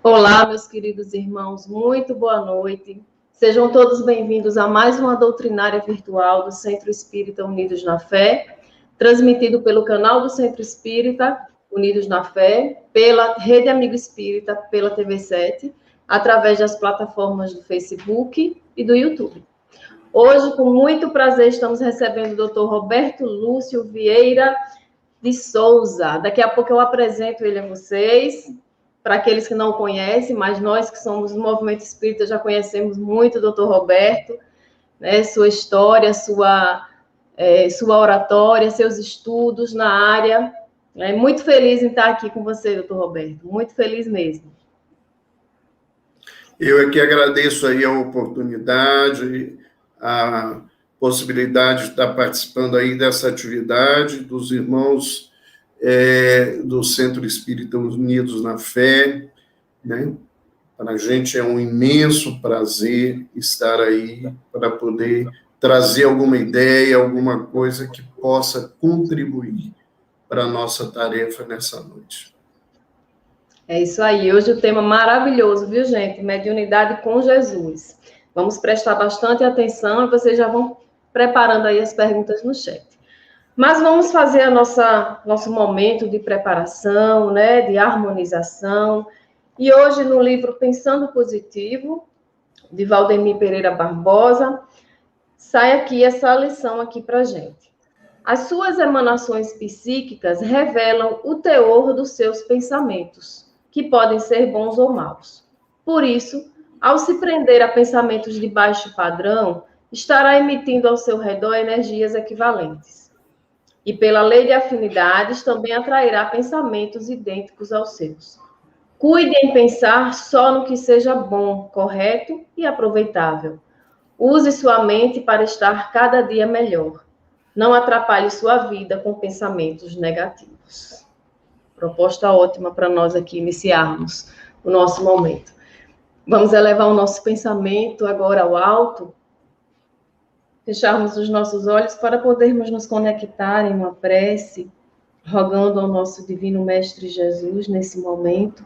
Olá, meus queridos irmãos, muito boa noite. Sejam todos bem-vindos a mais uma doutrinária virtual do Centro Espírita Unidos na Fé, transmitido pelo canal do Centro Espírita Unidos na Fé, pela Rede Amigo Espírita, pela TV7, através das plataformas do Facebook e do YouTube. Hoje, com muito prazer, estamos recebendo o Dr. Roberto Lúcio Vieira de Souza. Daqui a pouco eu apresento ele a vocês, para aqueles que não conhecem, mas nós que somos do Movimento Espírita já conhecemos muito o Dr. Roberto, né, sua história, sua oratória, seus estudos na área. Muito feliz em estar aqui com você, Dr. Roberto, muito feliz mesmo. Eu é que agradeço aí a oportunidade, a possibilidade de estar participando aí dessa atividade dos irmãos do Centro Espírita Unidos na Fé, né? Para a gente é um imenso prazer estar aí para poder trazer alguma ideia, alguma coisa que possa contribuir para a nossa tarefa nessa noite. É isso aí. Hoje o tema maravilhoso, viu, gente? Mediunidade com Jesus. Vamos prestar bastante atenção e vocês já vão preparando aí as perguntas no chat. Mas vamos fazer nosso momento de preparação, né, de harmonização. E hoje, no livro Pensando Positivo, de Valdemir Pereira Barbosa, sai aqui essa lição aqui para a gente. As suas emanações psíquicas revelam o teor dos seus pensamentos, que podem ser bons ou maus. Por isso, ao se prender a pensamentos de baixo padrão, estará emitindo ao seu redor energias equivalentes. E pela lei de afinidades, também atrairá pensamentos idênticos aos seus. Cuide em pensar só no que seja bom, correto e aproveitável. Use sua mente para estar cada dia melhor. Não atrapalhe sua vida com pensamentos negativos. Proposta ótima para nós aqui iniciarmos o nosso momento. Vamos elevar o nosso pensamento agora ao alto, fecharmos os nossos olhos para podermos nos conectar em uma prece, rogando ao nosso Divino Mestre Jesus nesse momento.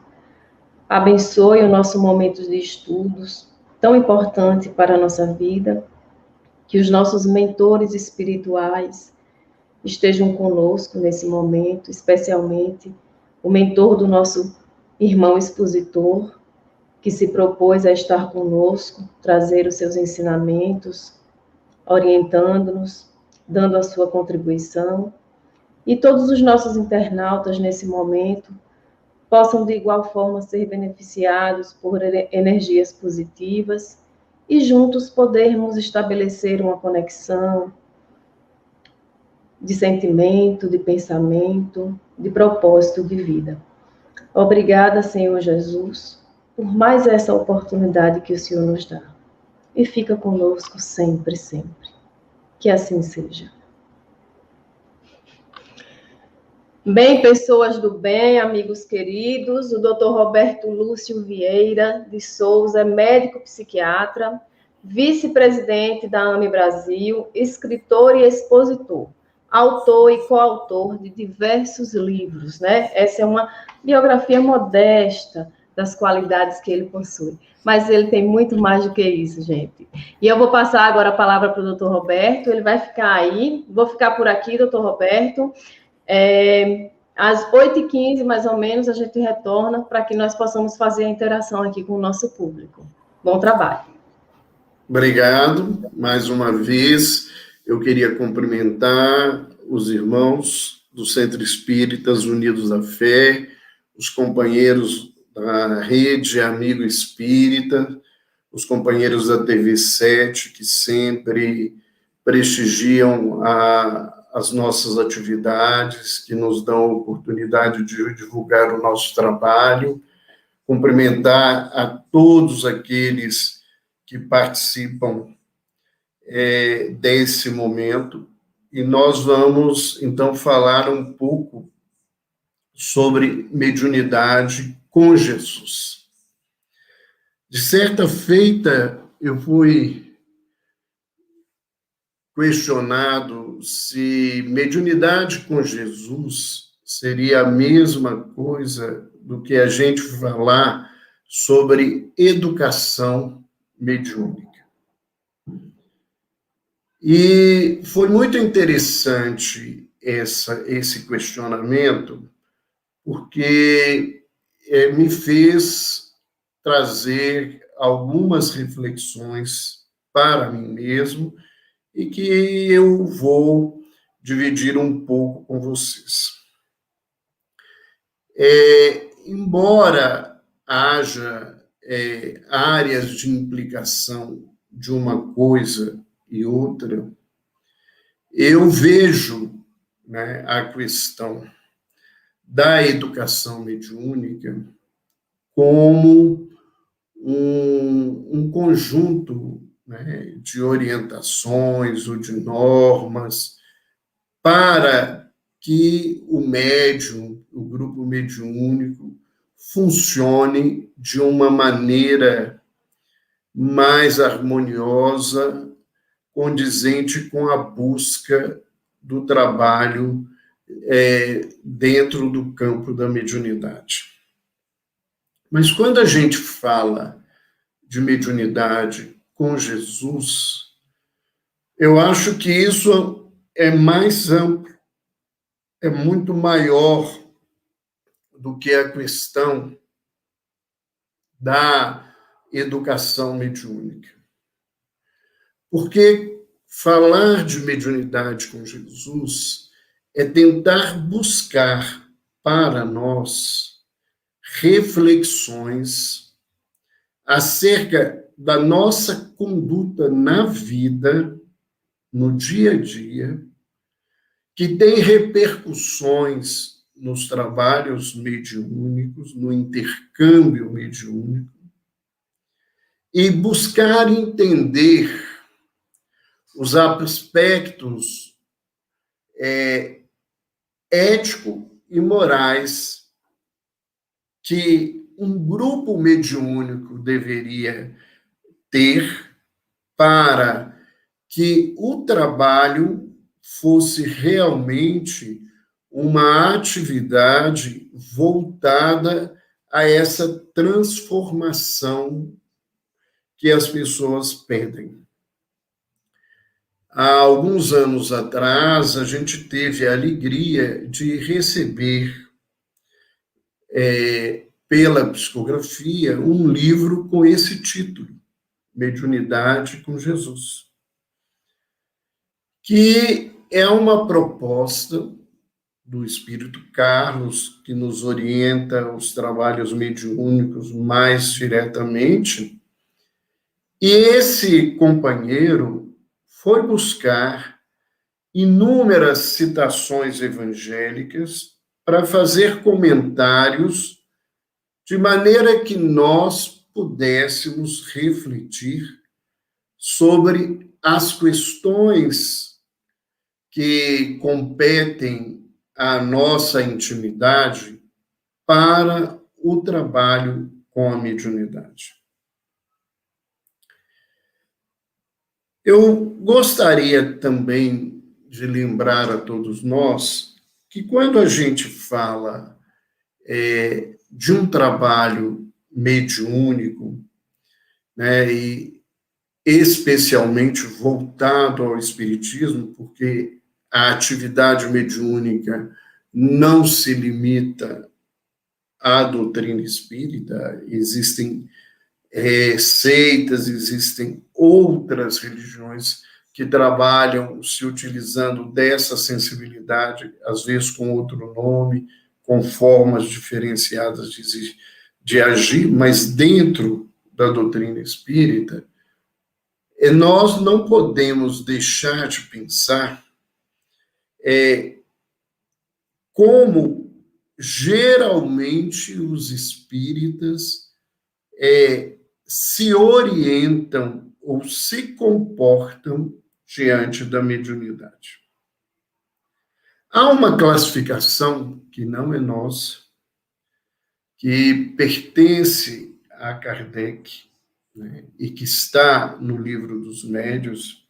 Abençoe o nosso momento de estudos, tão importante para a nossa vida, que os nossos mentores espirituais estejam conosco nesse momento, especialmente o mentor do nosso irmão expositor, que se propôs a estar conosco, trazer os seus ensinamentos, orientando-nos, dando a sua contribuição, e todos os nossos internautas nesse momento possam de igual forma ser beneficiados por energias positivas e juntos podermos estabelecer uma conexão de sentimento, de pensamento, de propósito de vida. Obrigada, Senhor Jesus, por mais essa oportunidade que o Senhor nos dá. E fica conosco sempre, sempre. Que assim seja. Bem, pessoas do bem, amigos queridos, o Dr. Roberto Lúcio Vieira de Souza é médico psiquiatra, vice-presidente da AME Brasil, escritor e expositor, autor e coautor de diversos livros, né? Essa é uma biografia modesta das qualidades que ele possui, mas ele tem muito mais do que isso, gente. E eu vou passar agora a palavra para o Dr. Roberto, ele vai ficar aí, vou ficar por aqui, Dr. Roberto. Às 8h15, mais ou menos, a gente retorna para que nós possamos fazer a interação aqui com o nosso público. Bom trabalho. Obrigado. Mais uma vez, eu queria cumprimentar os irmãos do Centro Espíritas Unidos da Fé, os companheiros da Rede Amigo Espírita, os companheiros da TV7, que sempre prestigiam as nossas atividades, que nos dão a oportunidade de divulgar o nosso trabalho, cumprimentar a todos aqueles que participam desse momento, e nós vamos, então, falar um pouco sobre mediunidade com Jesus. De certa feita, eu fui questionado se mediunidade com Jesus seria a mesma coisa do que a gente falar sobre educação mediúnica. E foi muito interessante esse questionamento, porque me fez trazer algumas reflexões para mim mesmo e que eu vou dividir um pouco com vocês. Embora haja áreas de implicação de uma coisa e outra, eu vejo, né, a questão da educação mediúnica como um conjunto, né, de orientações ou de normas para que o médium, o grupo mediúnico, funcione de uma maneira mais harmoniosa, condizente com a busca do trabalho dentro do campo da mediunidade. Mas quando a gente fala de mediunidade com Jesus, eu acho que isso é mais amplo, é muito maior do que a questão da educação mediúnica. Porque falar de mediunidade com Jesus é tentar buscar para nós reflexões acerca da nossa conduta na vida, no dia a dia, que tem repercussões nos trabalhos mediúnicos, no intercâmbio mediúnico, e buscar entender os aspectos éticos e morais que um grupo mediúnico deveria ter para que o trabalho fosse realmente uma atividade voltada a essa transformação que as pessoas pedem. Há alguns anos atrás, a gente teve a alegria de receber, pela psicografia, um livro com esse título, Mediunidade com Jesus, que é uma proposta do Espírito Carlos, que nos orienta os trabalhos mediúnicos mais diretamente, e esse companheiro foi buscar inúmeras citações evangélicas para fazer comentários de maneira que nós pudéssemos refletir sobre as questões que competem à nossa intimidade para o trabalho com a mediunidade. Eu gostaria também de lembrar a todos nós que quando a gente fala de um trabalho mediúnico, né, e especialmente voltado ao espiritismo, porque a atividade mediúnica não se limita à doutrina espírita, existem seitas, existem outras religiões que trabalham se utilizando dessa sensibilidade, às vezes com outro nome, com formas diferenciadas de agir, mas dentro da doutrina espírita, nós não podemos deixar de pensar como geralmente os espíritas se orientam ou se comportam diante da mediunidade. Há uma classificação que não é nossa, que pertence a Kardec, né, e que está no Livro dos Médiuns,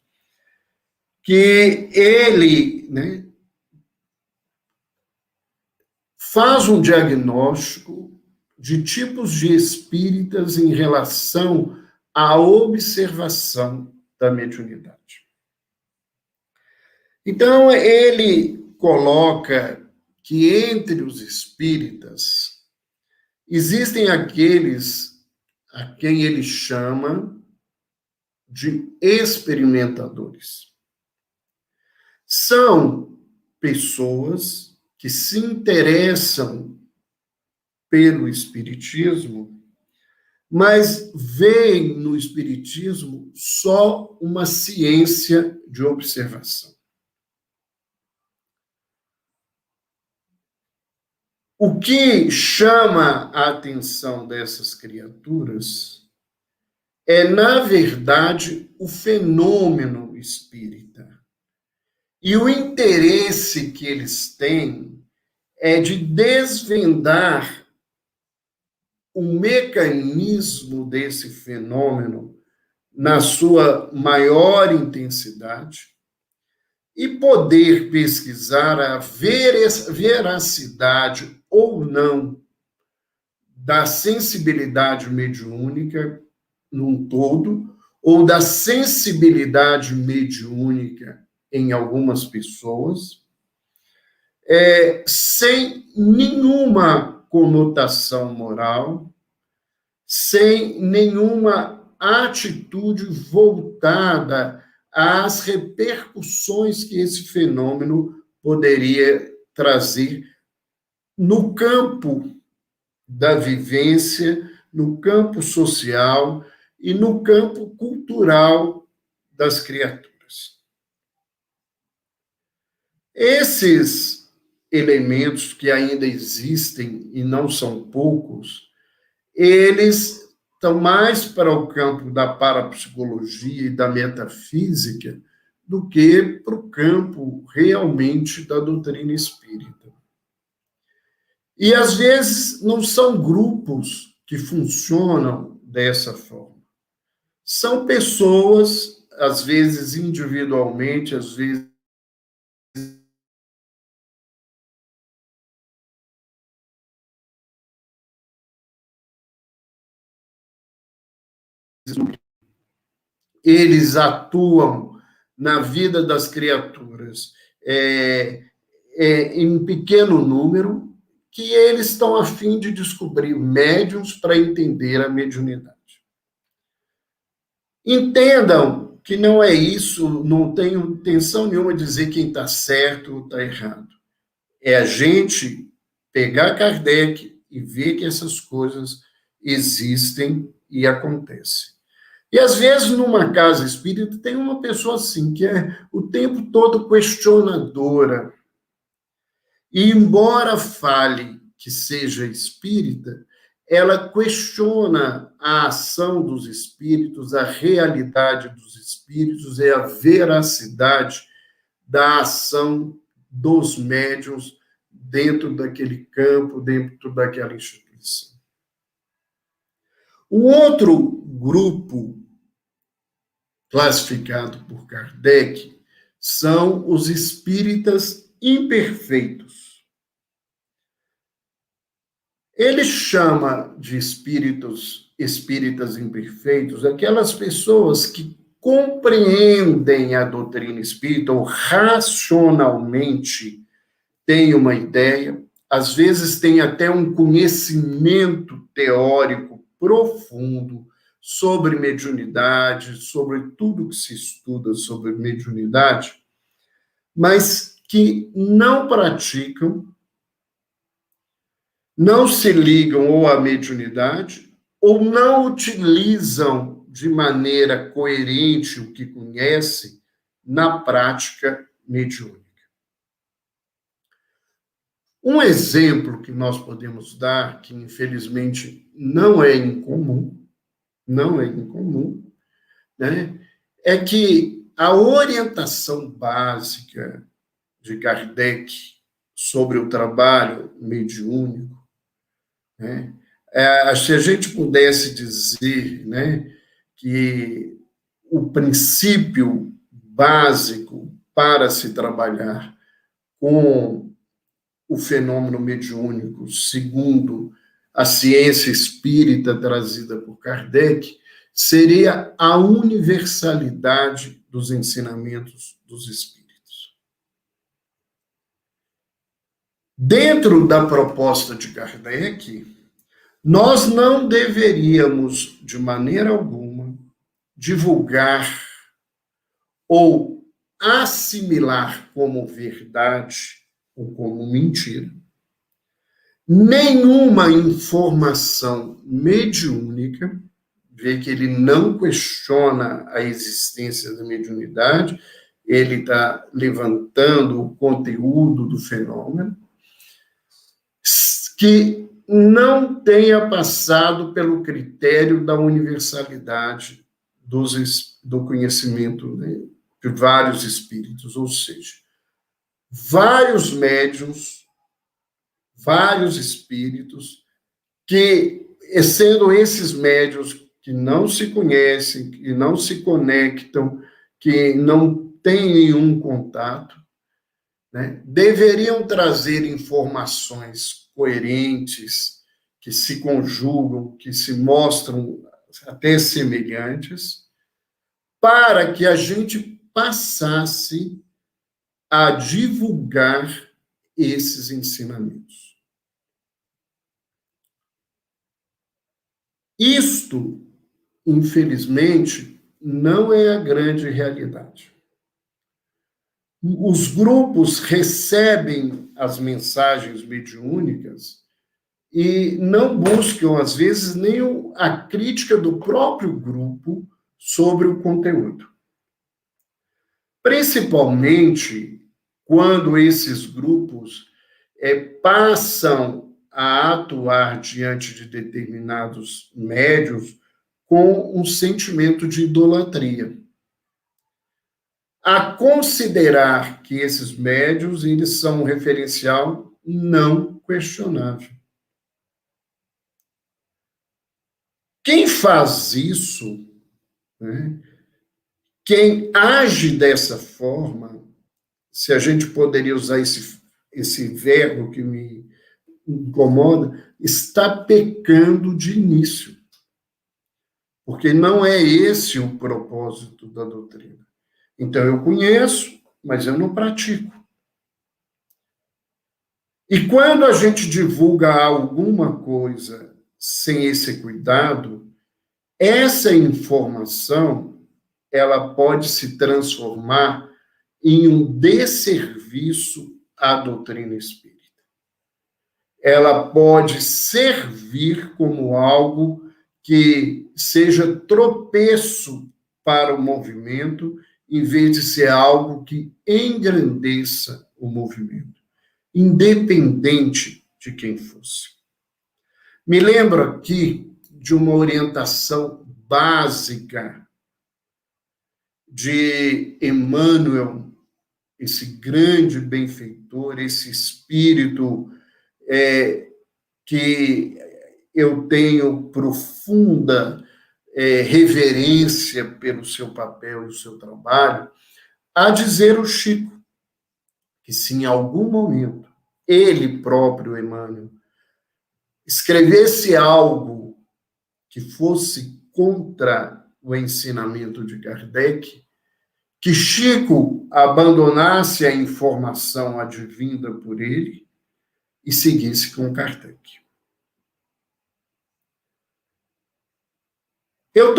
que ele, né, faz um diagnóstico de tipos de espíritas em relação à observação da mediunidade. Então, ele coloca que entre os espíritas existem aqueles a quem ele chama de experimentadores. São pessoas que se interessam pelo espiritismo, mas veem no espiritismo só uma ciência de observação. O que chama a atenção dessas criaturas é, na verdade, o fenômeno espírita. E o interesse que eles têm é de desvendar o mecanismo desse fenômeno na sua maior intensidade e poder pesquisar a veracidade ou não da sensibilidade mediúnica num todo, ou da sensibilidade mediúnica em algumas pessoas, sem nenhuma conotação moral, sem nenhuma atitude voltada às repercussões que esse fenômeno poderia trazer no campo da vivência, no campo social e no campo cultural das criaturas. Esses elementos que ainda existem, e não são poucos, eles estão mais para o campo da parapsicologia e da metafísica do que para o campo realmente da doutrina espírita. E, às vezes, não são grupos que funcionam dessa forma. São pessoas, às vezes individualmente, às vezes eles atuam na vida das criaturas em pequeno número, que eles estão a fim de descobrir médiuns para entender a mediunidade. Entendam que não é isso, não tenho intenção nenhuma de dizer quem está certo ou está errado. É a gente pegar Kardec e ver que essas coisas existem e acontecem. E, às vezes, numa casa espírita, tem uma pessoa assim, que é o tempo todo questionadora. E, embora fale que seja espírita, ela questiona a ação dos espíritos, a realidade dos espíritos e a veracidade da ação dos médiuns dentro daquele campo, dentro daquela instituição. O outro grupo classificado por Kardec são os espíritas imperfeitos. Ele chama de espíritas imperfeitos aquelas pessoas que compreendem a doutrina espírita ou racionalmente têm uma ideia, às vezes têm até um conhecimento teórico profundo sobre mediunidade, sobre tudo que se estuda sobre mediunidade, mas que não praticam, não se ligam ou à mediunidade, ou não utilizam de maneira coerente o que conhecem na prática mediúnica. Um exemplo que nós podemos dar, que infelizmente não é incomum, né, é que a orientação básica de Kardec sobre o trabalho mediúnico, né, se a gente pudesse dizer, né, que o princípio básico para se trabalhar com o fenômeno mediúnico, segundo a ciência espírita trazida por Kardec, seria a universalidade dos ensinamentos dos espíritos. Dentro da proposta de Kardec, nós não deveríamos, de maneira alguma, divulgar ou assimilar como verdade ou como mentira nenhuma informação mediúnica. Vê que ele não questiona a existência da mediunidade, ele está levantando o conteúdo do fenômeno, que não tenha passado pelo critério da universalidade do conhecimento, né, de vários espíritos, ou seja, vários médiuns, vários espíritos, que, sendo esses médiuns que não se conhecem, que não se conectam, que não têm nenhum contato, né, deveriam trazer informações coerentes, que se conjugam, que se mostram até semelhantes, para que a gente passasse a divulgar esses ensinamentos. Isto, infelizmente, não é a grande realidade. Os grupos recebem as mensagens mediúnicas e não buscam, às vezes, nem a crítica do próprio grupo sobre o conteúdo. Principalmente quando esses grupos passam a atuar diante de determinados médiuns com um sentimento de idolatria, a considerar que esses médiuns eles são um referencial não questionável. Quem faz isso, né, quem age dessa forma, se a gente poderia usar esse verbo que me incomoda, está pecando de início. Porque não é esse o propósito da doutrina. Então, eu conheço, mas eu não pratico. E quando a gente divulga alguma coisa sem esse cuidado, essa informação, ela pode se transformar em um desserviço à doutrina espírita. Ela pode servir como algo que seja tropeço para o movimento, em vez de ser algo que engrandeça o movimento, independente de quem fosse. Me lembro aqui de uma orientação básica de Emmanuel, esse grande benfeitor, esse espírito que eu tenho profunda reverência pelo seu papel e o seu trabalho, a dizer o Chico que se em algum momento ele próprio, Emmanuel, escrevesse algo que fosse contra o ensinamento de Kardec, que Chico abandonasse a informação advinda por ele e seguisse com Kardec. Eu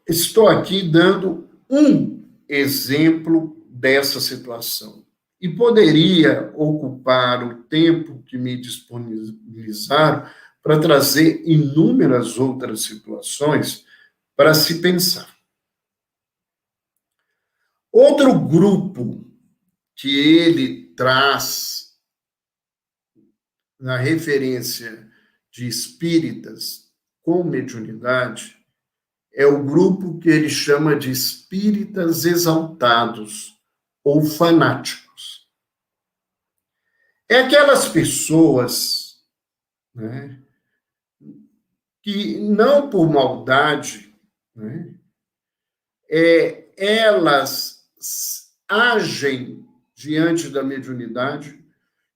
estou aqui dando um exemplo dessa situação e poderia ocupar o tempo que me disponibilizaram para trazer inúmeras outras situações para se pensar. Outro grupo que ele traz na referência de espíritas com mediunidade é o grupo que ele chama de espíritas exaltados ou fanáticos. É aquelas pessoas, né, que não por maldade, né, elas agem diante da mediunidade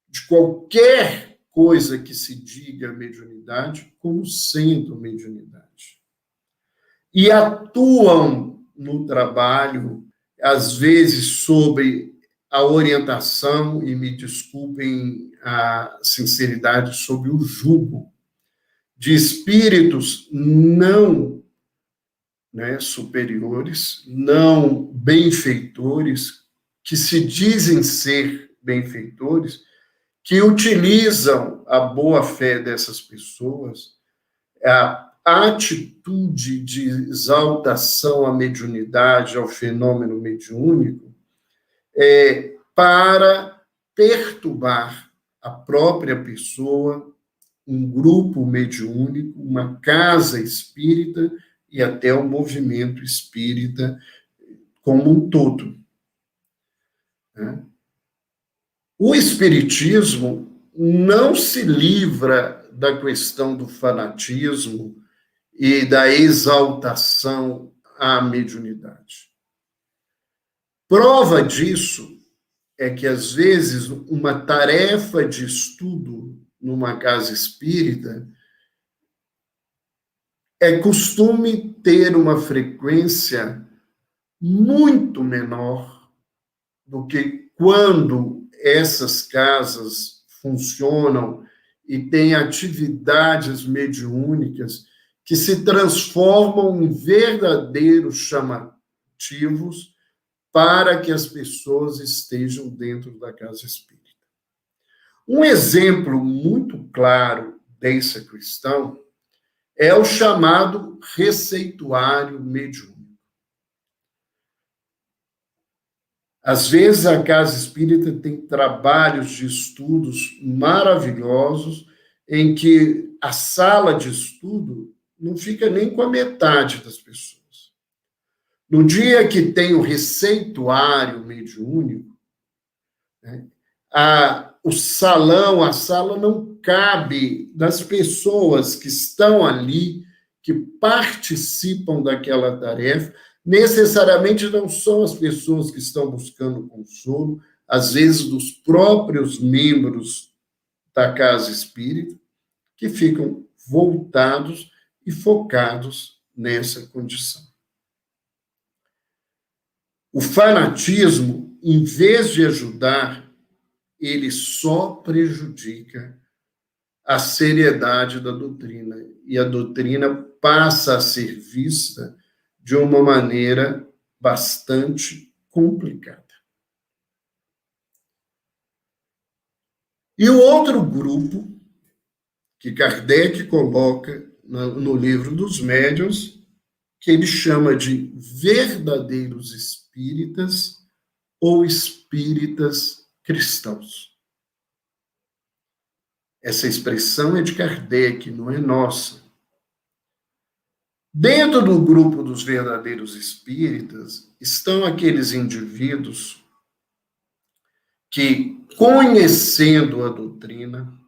de qualquer coisa que se diga mediunidade como sendo mediunidade. E atuam no trabalho, às vezes, sobre a orientação, e me desculpem a sinceridade, sobre o jugo de espíritos não, né, superiores, não benfeitores, que se dizem ser benfeitores, que utilizam a boa-fé dessas pessoas, a atitude de exaltação à mediunidade, ao fenômeno mediúnico, para perturbar a própria pessoa, um grupo mediúnico, uma casa espírita e até o movimento espírita como um todo. O espiritismo não se livra da questão do fanatismo e da exaltação à mediunidade. Prova disso é que, às vezes, uma tarefa de estudo numa casa espírita é costume ter uma frequência muito menor do que quando essas casas funcionam e têm atividades mediúnicas que se transformam em verdadeiros chamativos para que as pessoas estejam dentro da casa espírita. Um exemplo muito claro dessa questão é o chamado receituário mediúnico. Às vezes, a casa espírita tem trabalhos de estudos maravilhosos em que a sala de estudo não fica nem com a metade das pessoas. No dia que tem o receituário mediúnico, né, o salão, a sala não cabe das pessoas que estão ali, que participam daquela tarefa. Necessariamente não são as pessoas que estão buscando consolo, às vezes dos próprios membros da casa espírita, que ficam voltados e focados nessa condição. O fanatismo, em vez de ajudar, ele só prejudica a seriedade da doutrina, e a doutrina passa a ser vista de uma maneira bastante complicada. E o outro grupo que Kardec coloca no Livro dos Médiuns, que ele chama de verdadeiros espíritas ou espíritas cristãos. Essa expressão é de Kardec, não é nossa. Dentro do grupo dos verdadeiros espíritas estão aqueles indivíduos que, conhecendo a doutrina,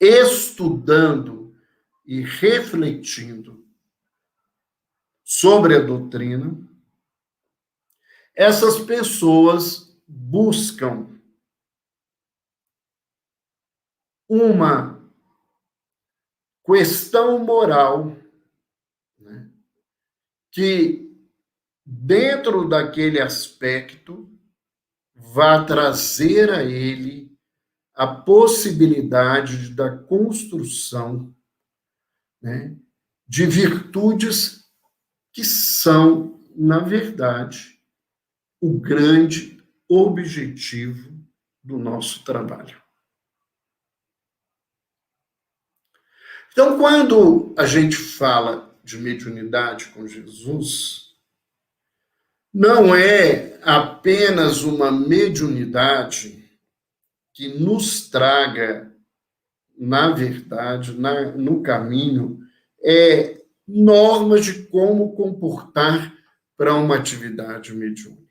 estudando e refletindo sobre a doutrina, essas pessoas buscam uma questão moral, né, que, dentro daquele aspecto, vá trazer a ele a possibilidade da construção, né, de virtudes que são, na verdade, o grande objetivo do nosso trabalho. Então, quando a gente fala de mediunidade com Jesus, não é apenas uma mediunidade que nos traga, na verdade, no caminho, normas de como comportar para uma atividade mediúnica.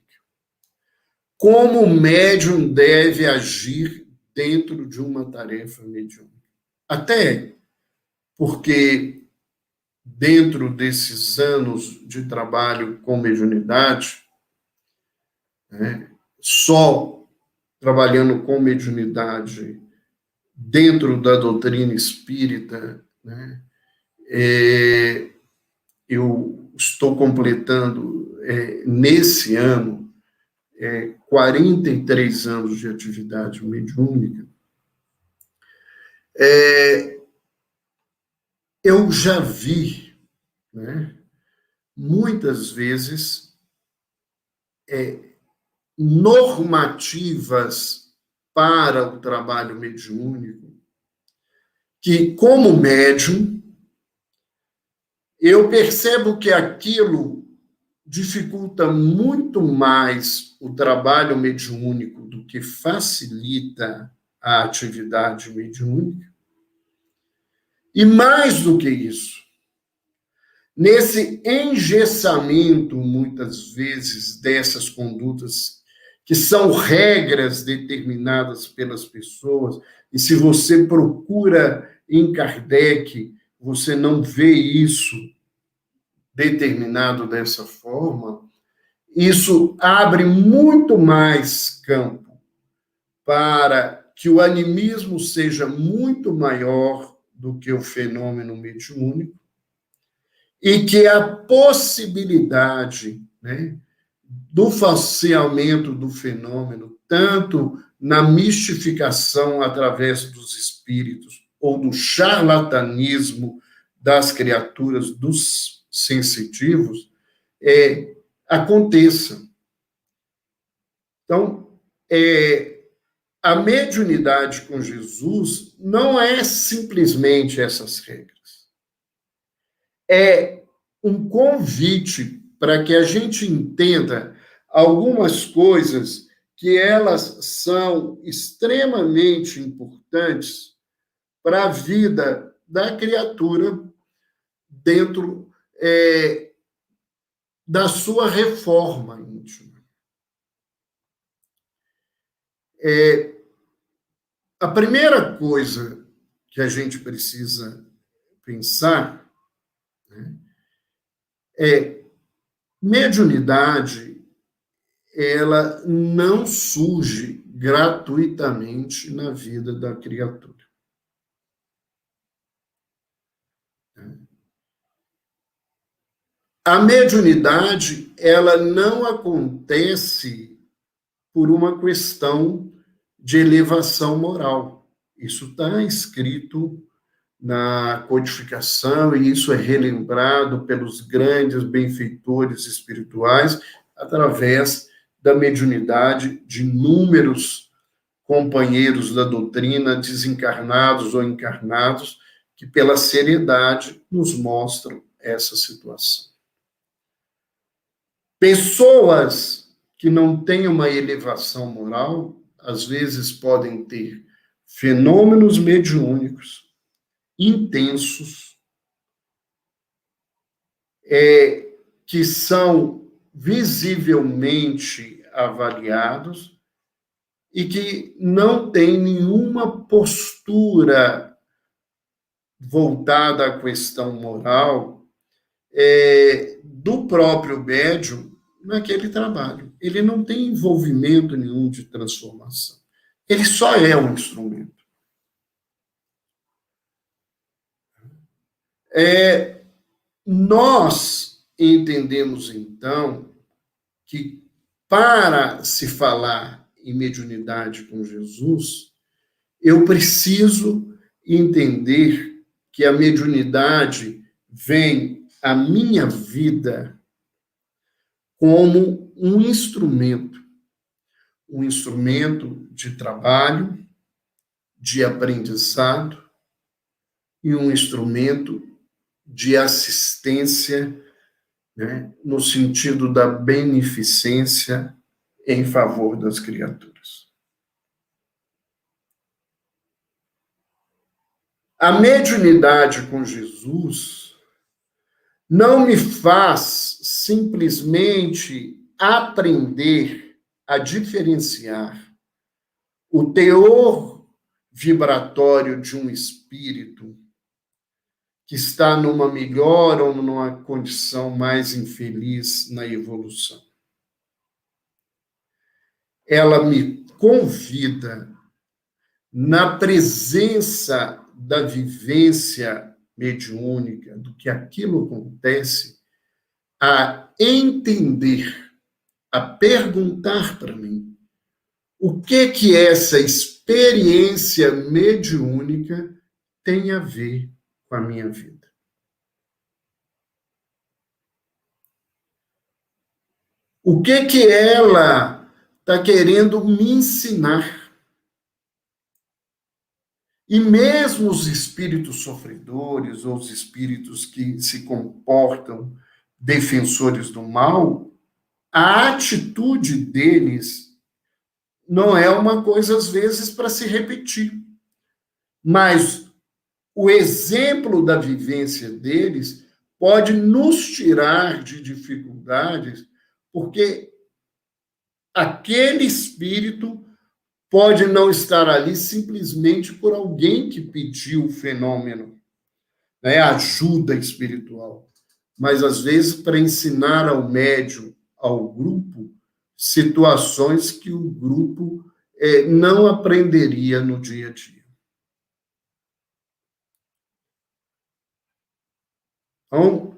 Como o médium deve agir dentro de uma tarefa mediúnica. Até porque, dentro desses anos de trabalho com mediunidade, né, só trabalhando com mediunidade dentro da doutrina espírita, né? Eu estou completando, nesse ano, 43 anos de atividade mediúnica. Eu já vi, né, muitas vezes, normativas para o trabalho mediúnico, que, como médium, eu percebo que aquilo dificulta muito mais o trabalho mediúnico do que facilita a atividade mediúnica. E mais do que isso, nesse engessamento, muitas vezes, dessas condutas, que são regras determinadas pelas pessoas, e se você procura em Kardec, você não vê isso determinado dessa forma, isso abre muito mais campo para que o animismo seja muito maior do que o fenômeno mediúnico e que a possibilidade, né, do falseamento do fenômeno, tanto na mistificação através dos espíritos ou do charlatanismo das criaturas, dos sensitivos, aconteça. Então, a mediunidade com Jesus não é simplesmente essas regras. É um convite para que a gente entenda algumas coisas que elas são extremamente importantes para a vida da criatura dentro da sua reforma íntima. A primeira coisa que a gente precisa pensar, né, mediunidade, ela não surge gratuitamente na vida da criatura. A mediunidade, ela não acontece por uma questão de elevação moral. Isso está escrito na codificação e isso é relembrado pelos grandes benfeitores espirituais através da mediunidade de inúmeros companheiros da doutrina, desencarnados ou encarnados, que pela seriedade nos mostram essa situação. Pessoas que não têm uma elevação moral, às vezes podem ter fenômenos mediúnicos intensos, que são visivelmente avaliados e que não têm nenhuma postura voltada à questão moral do próprio médium naquele trabalho. Ele não tem envolvimento nenhum de transformação. Ele só é um instrumento. Nós entendemos, então, que para se falar em mediunidade com Jesus, eu preciso entender que a mediunidade vem à minha vida como um instrumento de trabalho, de aprendizado e um instrumento de assistência, né, no sentido da beneficência em favor das criaturas. A mediunidade com Jesus não me faz simplesmente aprender a diferenciar o teor vibratório de um espírito que está numa melhor ou numa condição mais infeliz na evolução. Ela me convida, na presença da vivência mediúnica, do que aquilo acontece, a entender, a perguntar para mim o que essa experiência mediúnica tem a ver com a minha vida. O que ela está querendo me ensinar? E mesmo os espíritos sofredores, ou os espíritos que se comportam defensores do mal, a atitude deles não é uma coisa, às vezes, para se repetir. Mas o exemplo da vivência deles pode nos tirar de dificuldades, porque aquele espírito pode não estar ali simplesmente por alguém que pediu o fenômeno, né, ajuda espiritual, mas às vezes para ensinar ao médium, ao grupo, situações que o grupo não aprenderia no dia a dia. Então,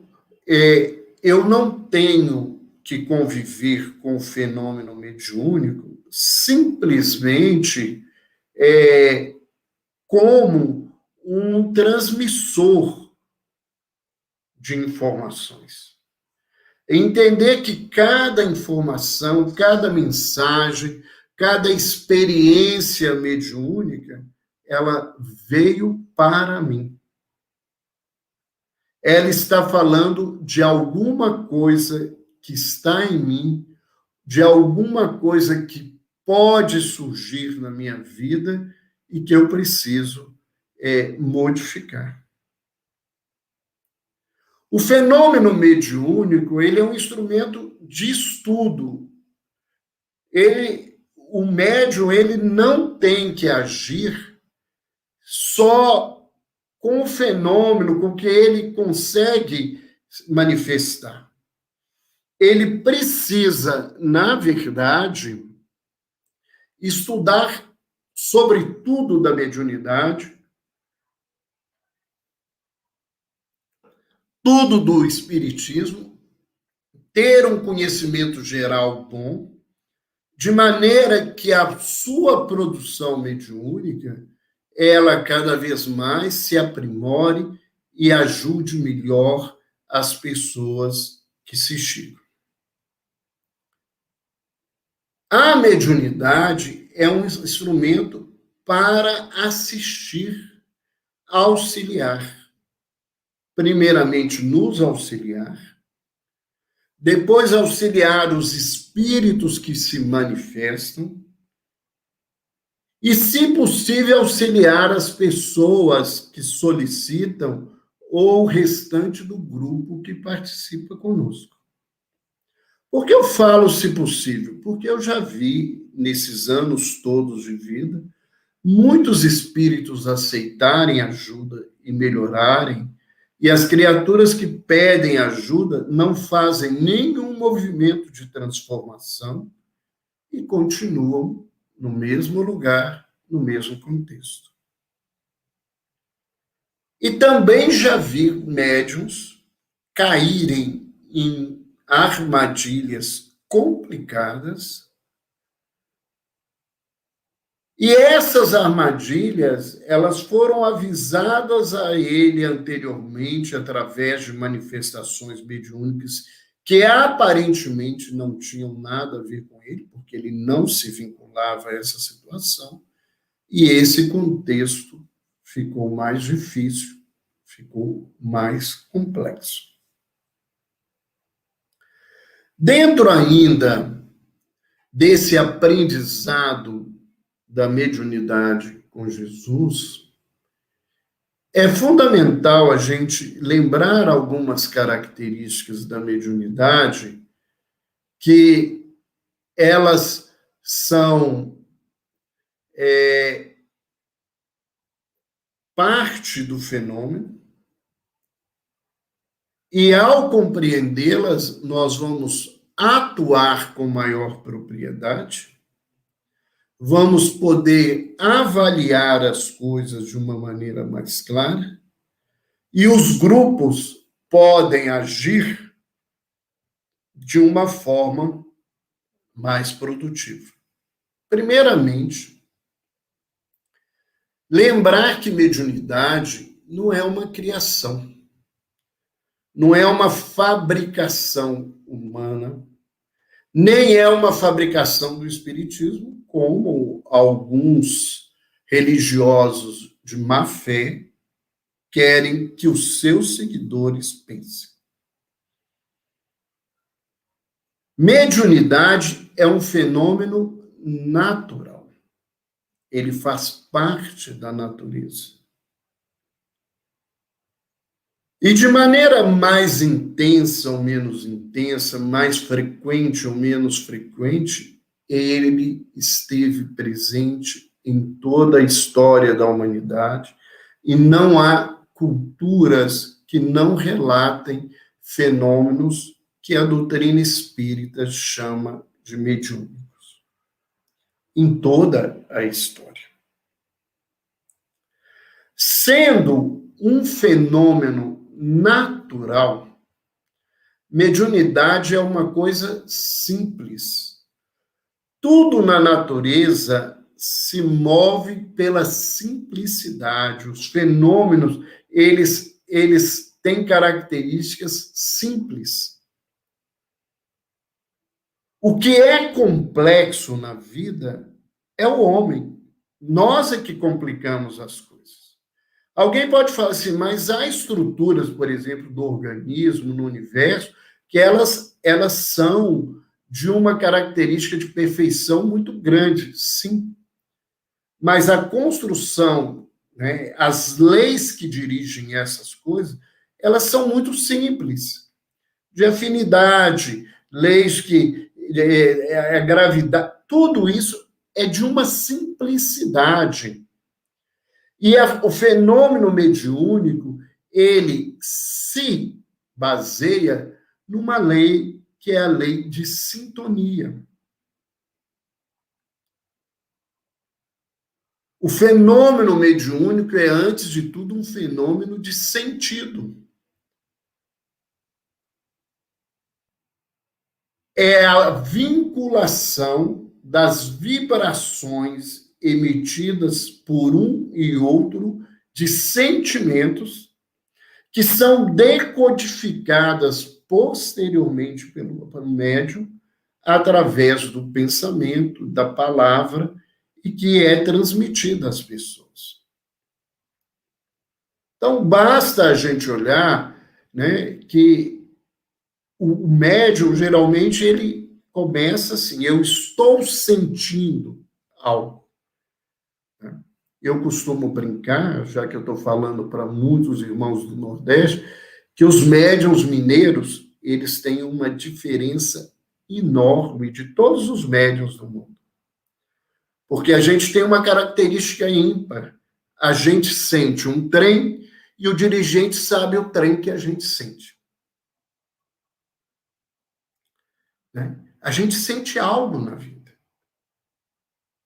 eu não tenho que conviver com o fenômeno mediúnico simplesmente como um transmissor de informações. Entender que cada informação, cada mensagem, cada experiência mediúnica, ela veio para mim. Ela está falando de alguma coisa que está em mim, de alguma coisa que pode surgir na minha vida e que eu preciso modificar. O fenômeno mediúnico, ele é um instrumento de estudo. O médium, ele não tem que agir só com o fenômeno, com que ele consegue manifestar. Ele precisa, na verdade, estudar sobre tudo da mediunidade, tudo do espiritismo, ter um conhecimento geral bom, de maneira que a sua produção mediúnica, ela cada vez mais se aprimore e ajude melhor as pessoas que se chegam. A mediunidade é um instrumento para assistir, auxiliar. Primeiramente, nos auxiliar, depois auxiliar os espíritos que se manifestam e, se possível, auxiliar as pessoas que solicitam ou o restante do grupo que participa conosco. Por que eu falo se possível? Porque eu já vi, nesses anos todos de vida, muitos espíritos aceitarem ajuda e melhorarem, e as criaturas que pedem ajuda não fazem nenhum movimento de transformação e continuam no mesmo lugar, no mesmo contexto. E também já vi médiuns caírem em armadilhas complicadas, e essas armadilhas, elas foram avisadas a ele anteriormente através de manifestações mediúnicas que aparentemente não tinham nada a ver com ele, porque ele não se vinculava a essa situação, e esse contexto ficou mais difícil, ficou mais complexo. Dentro ainda desse aprendizado da mediunidade com Jesus, é fundamental a gente lembrar algumas características da mediunidade que elas são parte do fenômeno, e ao compreendê-las, nós vamos atuar com maior propriedade, vamos poder avaliar as coisas de uma maneira mais clara, e os grupos podem agir de uma forma mais produtiva. Primeiramente, lembrar que mediunidade não é uma criação, não é uma fabricação humana, nem é uma fabricação do espiritismo, como alguns religiosos de má fé querem que os seus seguidores pensem. Mediunidade é um fenômeno natural. Ele faz parte da natureza. E de maneira mais intensa ou menos intensa, mais frequente ou menos frequente, ele esteve presente em toda a história da humanidade, e não há culturas que não relatem fenômenos que a doutrina espírita chama de mediúnicos, em toda a história. Sendo um fenômeno natural, mediunidade é uma coisa simples. Tudo na natureza se move pela simplicidade. Os fenômenos, eles têm características simples. O que é complexo na vida é o homem. Nós é que complicamos as coisas. Alguém pode falar assim, mas há estruturas, por exemplo, do organismo, no universo, que elas são de uma característica de perfeição muito grande, sim. Mas a construção, né, as leis que dirigem essas coisas, elas são muito simples, de afinidade, leis que a gravidade, tudo isso é de uma simplicidade. E o fenômeno mediúnico, ele se baseia numa lei que é a lei de sintonia. O fenômeno mediúnico é, antes de tudo, um fenômeno de sentido. É a vinculação das vibrações emitidas por um e outro de sentimentos que são decodificadas posteriormente pelo médium através do pensamento, da palavra, e que é transmitida às pessoas. Então, basta a gente olhar, né, que o médium, geralmente, ele começa assim, eu estou sentindo algo. Eu costumo brincar, já que eu estou falando para muitos irmãos do Nordeste, que os médiuns mineiros, eles têm uma diferença enorme de todos os médiuns do mundo. Porque a gente tem uma característica ímpar. A gente sente um trem e o dirigente sabe o trem que a gente sente. Né? A gente sente algo na vida.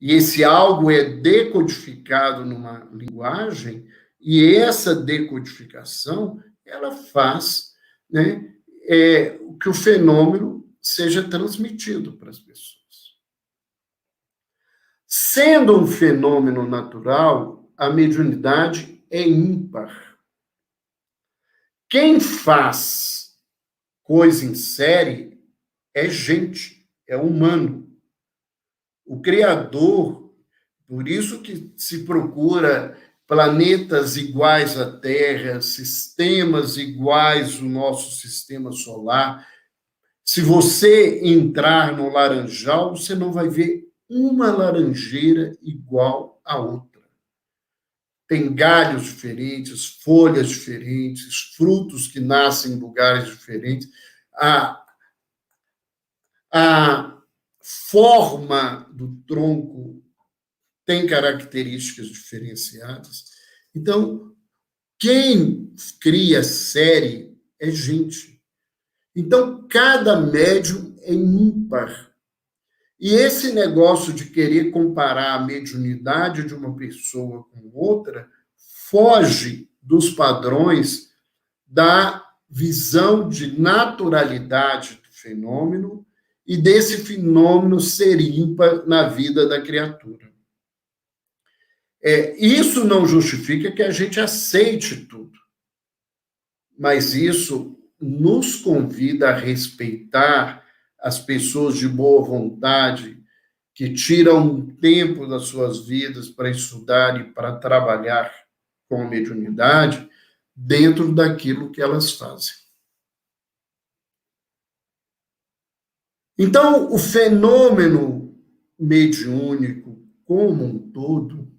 E esse algo é decodificado numa linguagem, e essa decodificação, ela faz, né, que o fenômeno seja transmitido para as pessoas. Sendo um fenômeno natural, a mediunidade é ímpar. Quem faz coisa em série é gente, é humano. O Criador, por isso que se procura planetas iguais à Terra, sistemas iguais ao nosso sistema solar. Se você entrar no Laranjal, você não vai ver uma laranjeira igual à outra. Tem galhos diferentes, folhas diferentes, frutos que nascem em lugares diferentes. A forma do tronco tem características diferenciadas. Então, quem cria série é gente. Então, cada médium é ímpar. E esse negócio de querer comparar a mediunidade de uma pessoa com outra foge dos padrões da visão de naturalidade do fenômeno e desse fenômeno ser ímpar na vida da criatura. Isso não justifica que a gente aceite tudo, mas isso nos convida a respeitar as pessoas de boa vontade que tiram um tempo das suas vidas para estudar e para trabalhar com a mediunidade dentro daquilo que elas fazem. Então, o fenômeno mediúnico como um todo,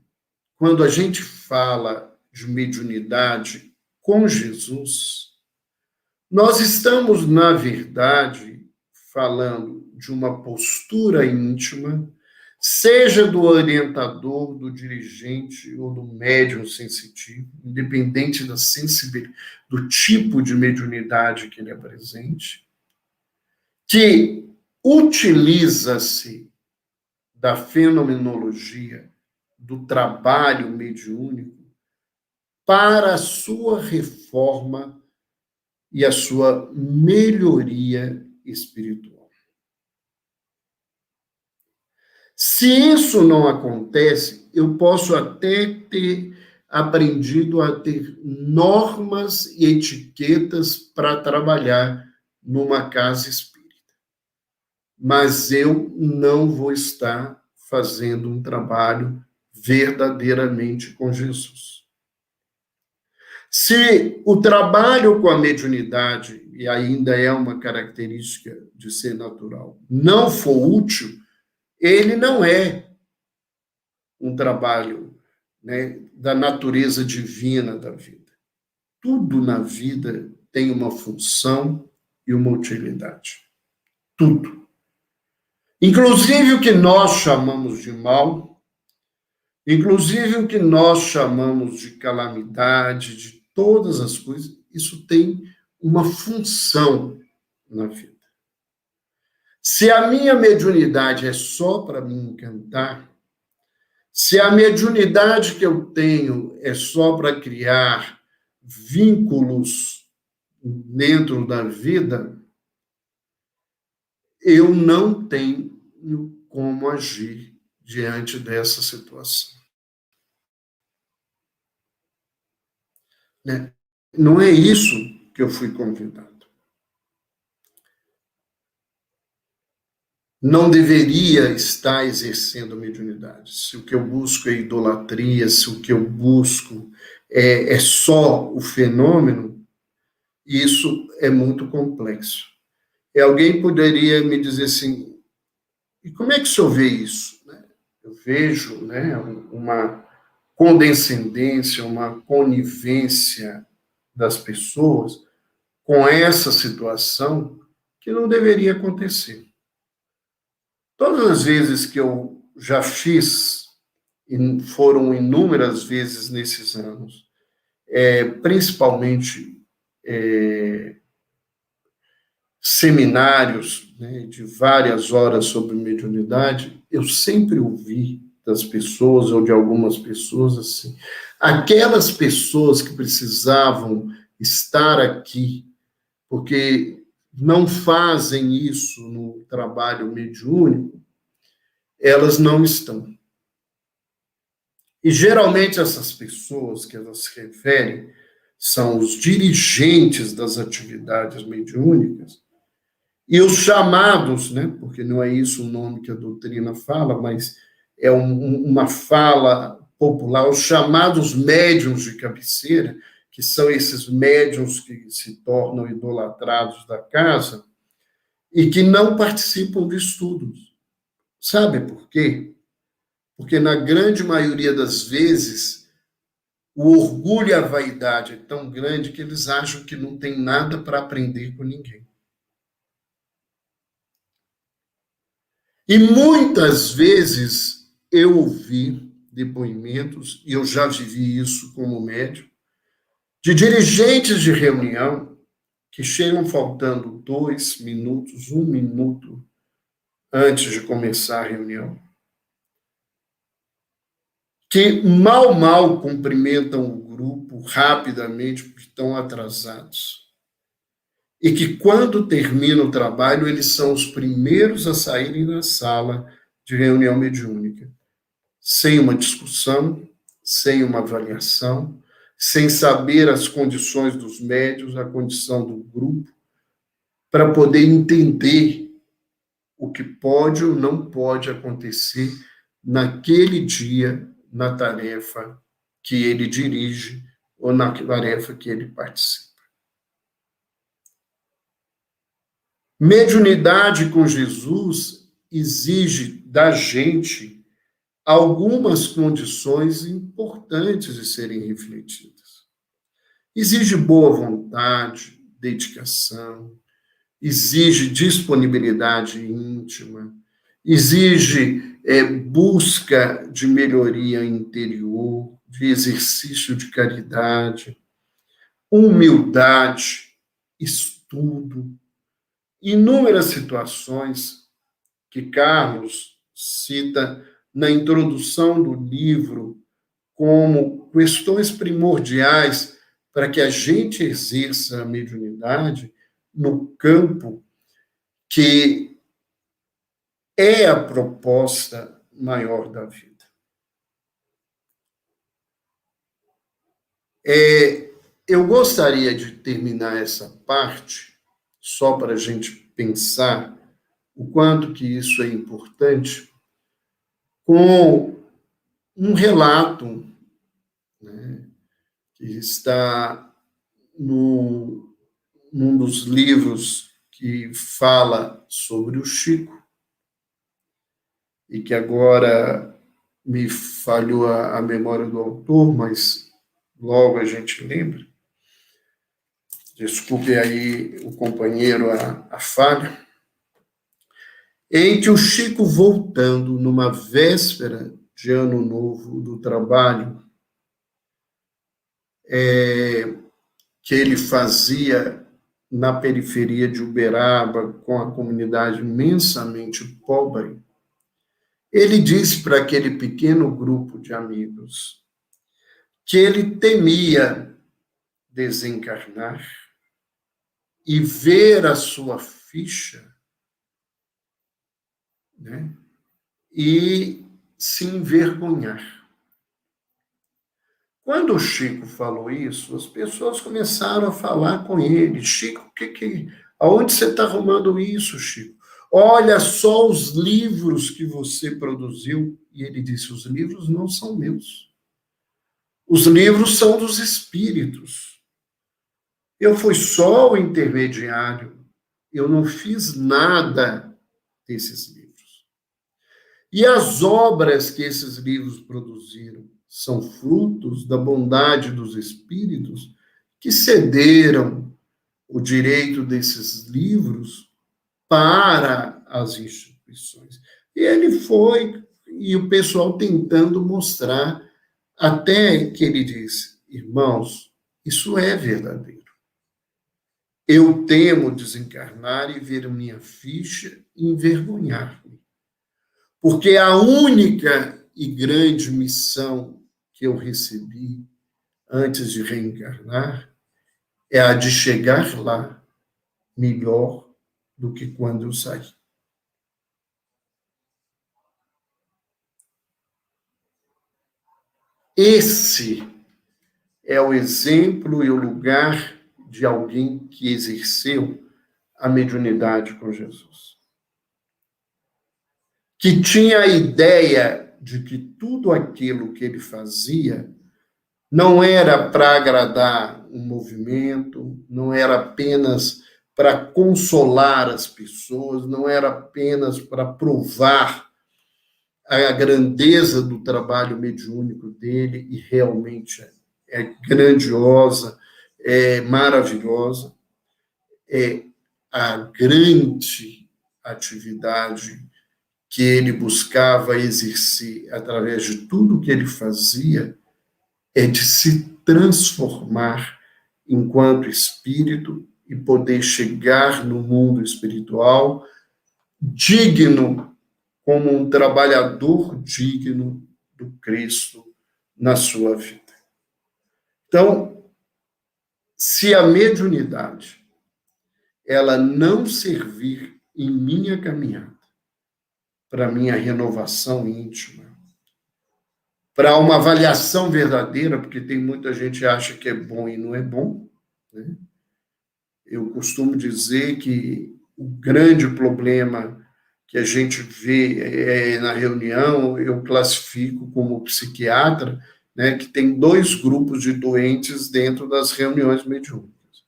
quando a gente fala de mediunidade com Jesus, nós estamos, na verdade, falando de uma postura íntima, seja do orientador, do dirigente ou do médium sensitivo, independente da sensibilidade, do tipo de mediunidade que ele apresente, que utiliza-se da fenomenologia, do trabalho mediúnico, para a sua reforma e a sua melhoria espiritual. Se isso não acontece, eu posso até ter aprendido a ter normas e etiquetas para trabalhar numa casa espírita. Mas eu não vou estar fazendo um trabalho verdadeiramente com Jesus. Se o trabalho com a mediunidade, e ainda é uma característica de ser natural, não for útil, ele não é um trabalho, né, da natureza divina da vida. Tudo na vida tem uma função e uma utilidade. Tudo. Inclusive o que nós chamamos de mal, inclusive o que nós chamamos de calamidade, de todas as coisas, isso tem uma função na vida. Se a minha mediunidade é só para me encantar, se a mediunidade que eu tenho é só para criar vínculos dentro da vida, eu não tenho como agir diante dessa situação. Né? Não é isso que eu fui convidado. Não deveria estar exercendo mediunidade. Se o que eu busco é idolatria, se o que eu busco é só o fenômeno, isso é muito complexo. E alguém poderia me dizer assim, e como é que o senhor vê isso? Eu vejo, né, uma condescendência, uma conivência das pessoas com essa situação que não deveria acontecer. Todas as vezes que eu já fiz, e foram inúmeras vezes nesses anos, principalmente seminários, né, de várias horas sobre mediunidade, eu sempre ouvi das pessoas, ou de algumas pessoas, assim, aquelas pessoas que precisavam estar aqui, porque não fazem isso no trabalho mediúnico, elas não estão. E geralmente essas pessoas que elas se referem são os dirigentes das atividades mediúnicas e os chamados, né, porque não é isso o nome que a doutrina fala, mas é uma fala popular, os chamados médiuns de cabeceira, que são esses médiuns que se tornam idolatrados da casa e que não participam de estudos. Sabe por quê? Porque na grande maioria das vezes o orgulho e a vaidade é tão grande que eles acham que não tem nada para aprender com ninguém. E muitas vezes eu ouvi depoimentos, e eu já vivi isso como médium, de dirigentes de reunião que chegam faltando 2 minutos, 1 minuto antes de começar a reunião, que mal cumprimentam o grupo rapidamente, porque estão atrasados. E que quando termina o trabalho, eles são os primeiros a saírem da sala de reunião mediúnica, sem uma discussão, sem uma avaliação, sem saber as condições dos médios, a condição do grupo, para poder entender o que pode ou não pode acontecer naquele dia, na tarefa que ele dirige ou na tarefa que ele participa. Mediunidade com Jesus exige da gente algumas condições importantes de serem refletidas. Exige boa vontade, dedicação, exige disponibilidade íntima, exige busca de melhoria interior, de exercício de caridade, humildade, estudo, inúmeras situações que Carlos cita na introdução do livro como questões primordiais para que a gente exerça a mediunidade no campo que é a proposta maior da vida. Eu gostaria de terminar essa parte, só para a gente pensar o quanto que isso é importante, com um relato, né, que está num dos livros que fala sobre o Chico, e que agora me falhou a memória do autor, mas logo a gente lembra. Desculpe aí o companheiro a falha. Em que o Chico, voltando numa véspera de Ano Novo do trabalho, que ele fazia na periferia de Uberaba, com a comunidade imensamente pobre, ele disse para aquele pequeno grupo de amigos que ele temia desencarnar e ver a sua ficha, né, e se envergonhar. Quando o Chico falou isso, as pessoas começaram a falar com ele: Chico, aonde você está arrumando isso, Chico? Olha só os livros que você produziu. E ele disse: os livros não são meus. Os livros são dos espíritos. Eu fui só o intermediário. Eu não fiz nada desses livros. E as obras que esses livros produziram são frutos da bondade dos espíritos que cederam o direito desses livros para as instituições. E ele foi, e o pessoal tentando mostrar, até que ele disse: irmãos, isso é verdadeiro. Eu temo desencarnar e ver minha ficha e envergonhar-me. Porque a única e grande missão que eu recebi antes de reencarnar é a de chegar lá melhor do que quando eu saí. Esse é o exemplo e o lugar de alguém que exerceu a mediunidade com Jesus. Que tinha a ideia de que tudo aquilo que ele fazia não era para agradar um movimento, não era apenas para consolar as pessoas, não era apenas para provar a grandeza do trabalho mediúnico dele, e realmente é grandiosa, é maravilhosa, é a grande atividade que ele buscava exercer através de tudo que ele fazia, é de se transformar enquanto espírito e poder chegar no mundo espiritual digno, como um trabalhador digno do Cristo na sua vida. Então, se a mediunidade ela não servir em minha caminhada, para minha renovação íntima, para uma avaliação verdadeira, porque tem muita gente que acha que é bom e não é bom, né? Eu costumo dizer que o grande problema que a gente vê na reunião, eu classifico como psiquiatra, né, que tem dois grupos de doentes dentro das reuniões mediúnicas: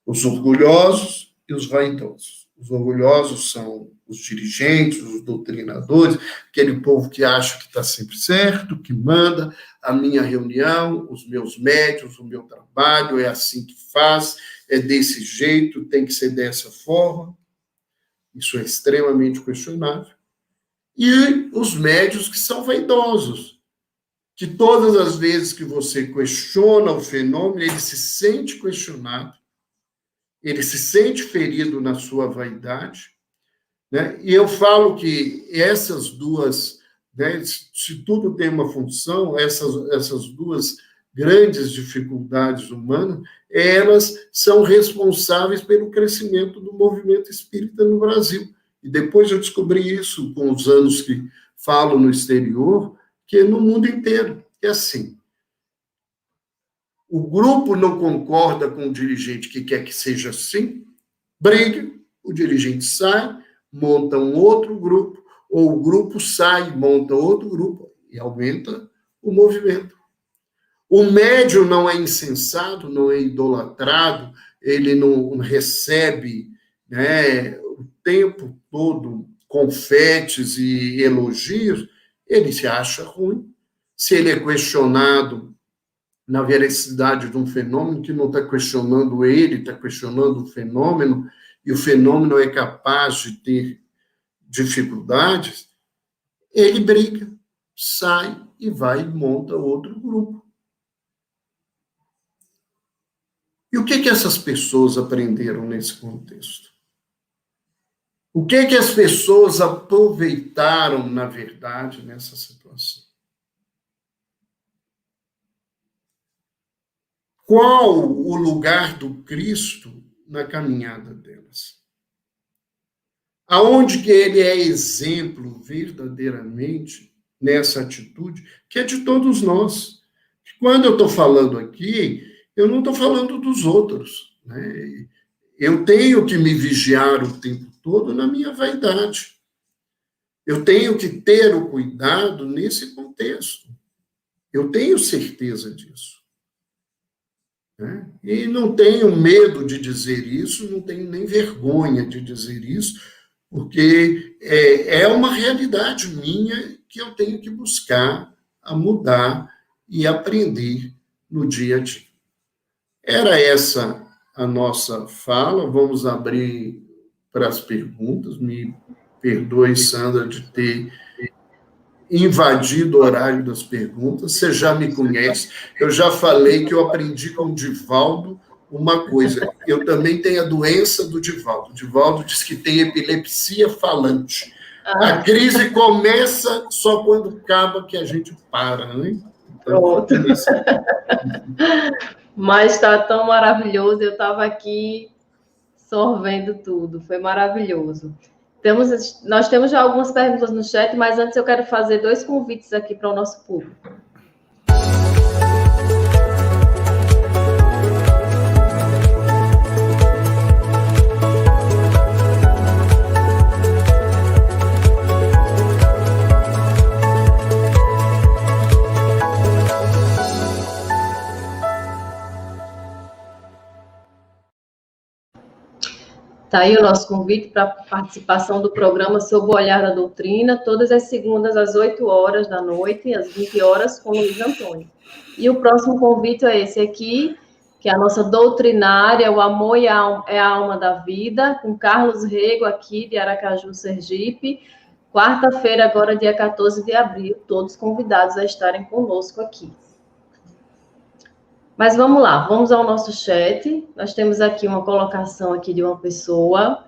os orgulhosos e os vaidosos. Os orgulhosos são os dirigentes, os doutrinadores, aquele povo que acha que está sempre certo, que manda a minha reunião, os meus médiuns, o meu trabalho, é assim que faz, é desse jeito, tem que ser dessa forma. Isso é extremamente questionável. E os médiuns que são vaidosos, que todas as vezes que você questiona o fenômeno, ele se sente questionado, ele se sente ferido na sua vaidade, né? E eu falo que essas duas, né, se tudo tem uma função, essas duas grandes dificuldades humanas, elas são responsáveis pelo crescimento do movimento espírita no Brasil. E depois eu descobri isso com os anos que falo no exterior, que no mundo inteiro é assim. O grupo não concorda com o dirigente que quer que seja assim, briga, o dirigente sai, monta um outro grupo, ou o grupo sai, monta outro grupo, e aumenta o movimento. O médium não é insensato, não é idolatrado, ele não recebe, né, o tempo todo confetes e elogios, ele se acha ruim. Se ele é questionado na veracidade de um fenômeno, que não está questionando ele, está questionando o fenômeno, e o fenômeno é capaz de ter dificuldades, ele briga, sai e vai e monta outro grupo. E o que essas pessoas aprenderam nesse contexto? O que as pessoas aproveitaram, na verdade, nessa situação? Qual o lugar do Cristo na caminhada delas? Aonde que ele é exemplo verdadeiramente nessa atitude, que é de todos nós. Quando eu estou falando aqui, eu não estou falando dos outros, né? Eu tenho que me vigiar o tempo todo na minha vaidade. Eu tenho que ter o cuidado nesse contexto. Eu tenho certeza disso. Né? E não tenho medo de dizer isso, não tenho nem vergonha de dizer isso, porque é uma realidade minha que eu tenho que buscar a mudar e aprender no dia a dia. Era essa a nossa fala. Vamos abrir para as perguntas. Me perdoe, Sandra, de ter invadido o horário das perguntas. Você já me conhece. Eu já falei que eu aprendi com o Divaldo uma coisa. Eu também tenho a doença do Divaldo. O Divaldo diz que tem epilepsia falante. A crise começa só quando acaba que a gente para, né? Então, pronto. Mas está tão maravilhoso, eu estava aqui sorvendo tudo, foi maravilhoso. Nós temos já algumas perguntas no chat, mas antes eu quero fazer 2 convites aqui para o nosso público. Está aí o nosso convite para a participação do programa Sob o Olhar da Doutrina, todas as segundas às 8 horas da noite, às 20 horas, com Luiz Antônio. E o próximo convite é esse aqui, que é a nossa doutrinária, o Amor é a Alma da Vida, com Carlos Rego, aqui de Aracaju, Sergipe, quarta-feira, agora dia 14 de abril, todos convidados a estarem conosco aqui. Mas vamos lá, vamos ao nosso chat. Nós temos aqui uma colocação aqui de uma pessoa.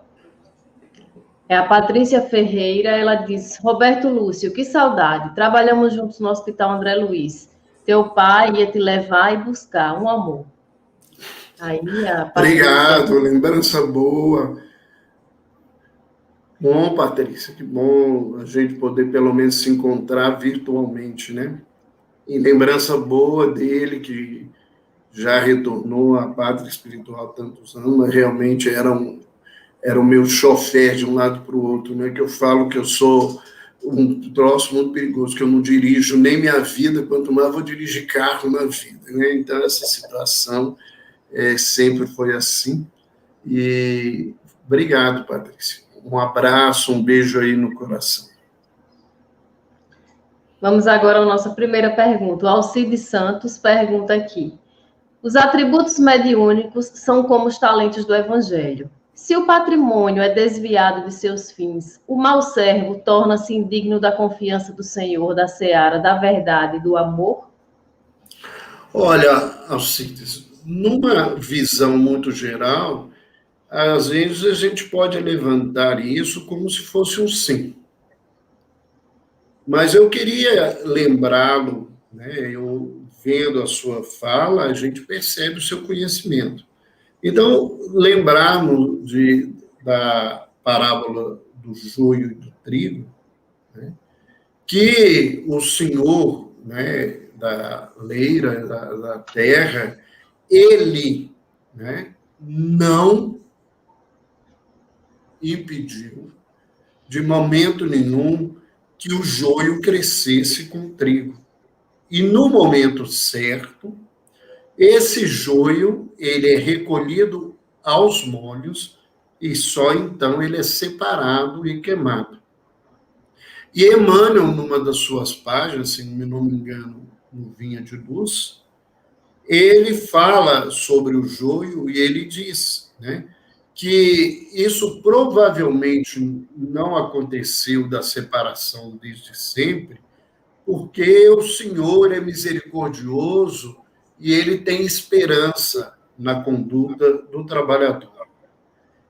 É a Patrícia Ferreira, ela diz: Roberto Lúcio, que saudade. Trabalhamos juntos no Hospital André Luiz. Teu pai ia te levar e buscar, um amor. Aí a Patrícia. Obrigado, lembrança boa. Bom, Patrícia, que bom a gente poder pelo menos se encontrar virtualmente, né? E lembrança boa dele, que já retornou à pátria espiritual há tantos anos, mas realmente era o meu chofer de um lado para o outro, né? Que eu falo que eu sou um troço muito perigoso, que eu não dirijo nem minha vida, quanto mais vou dirigir carro na vida, né? Então, essa situação sempre foi assim. E obrigado, Patrícia. Um abraço, um beijo aí no coração. Vamos agora à nossa primeira pergunta. O Alcides Santos pergunta aqui: os atributos mediúnicos são como os talentos do Evangelho. Se o patrimônio é desviado de seus fins, o mau servo torna-se indigno da confiança do Senhor, da seara, da verdade e do amor? Olha, Alcides, numa visão muito geral, às vezes a gente pode levantar isso como se fosse um sim. Mas eu queria lembrá-lo, né, eu vendo a sua fala, a gente percebe o seu conhecimento. Então, lembrarmos da parábola do joio e do trigo, né, que o Senhor, né, da leira, da terra, ele, né, não impediu, de momento nenhum, que o joio crescesse com o trigo. E no momento certo, esse joio ele é recolhido aos molhos e só então ele é separado e queimado. E Emmanuel, numa das suas páginas, se não me engano, no Vinha de Luz, ele fala sobre o joio e ele diz, né, que isso provavelmente não aconteceu da separação desde sempre, porque o Senhor é misericordioso e ele tem esperança na conduta do trabalhador.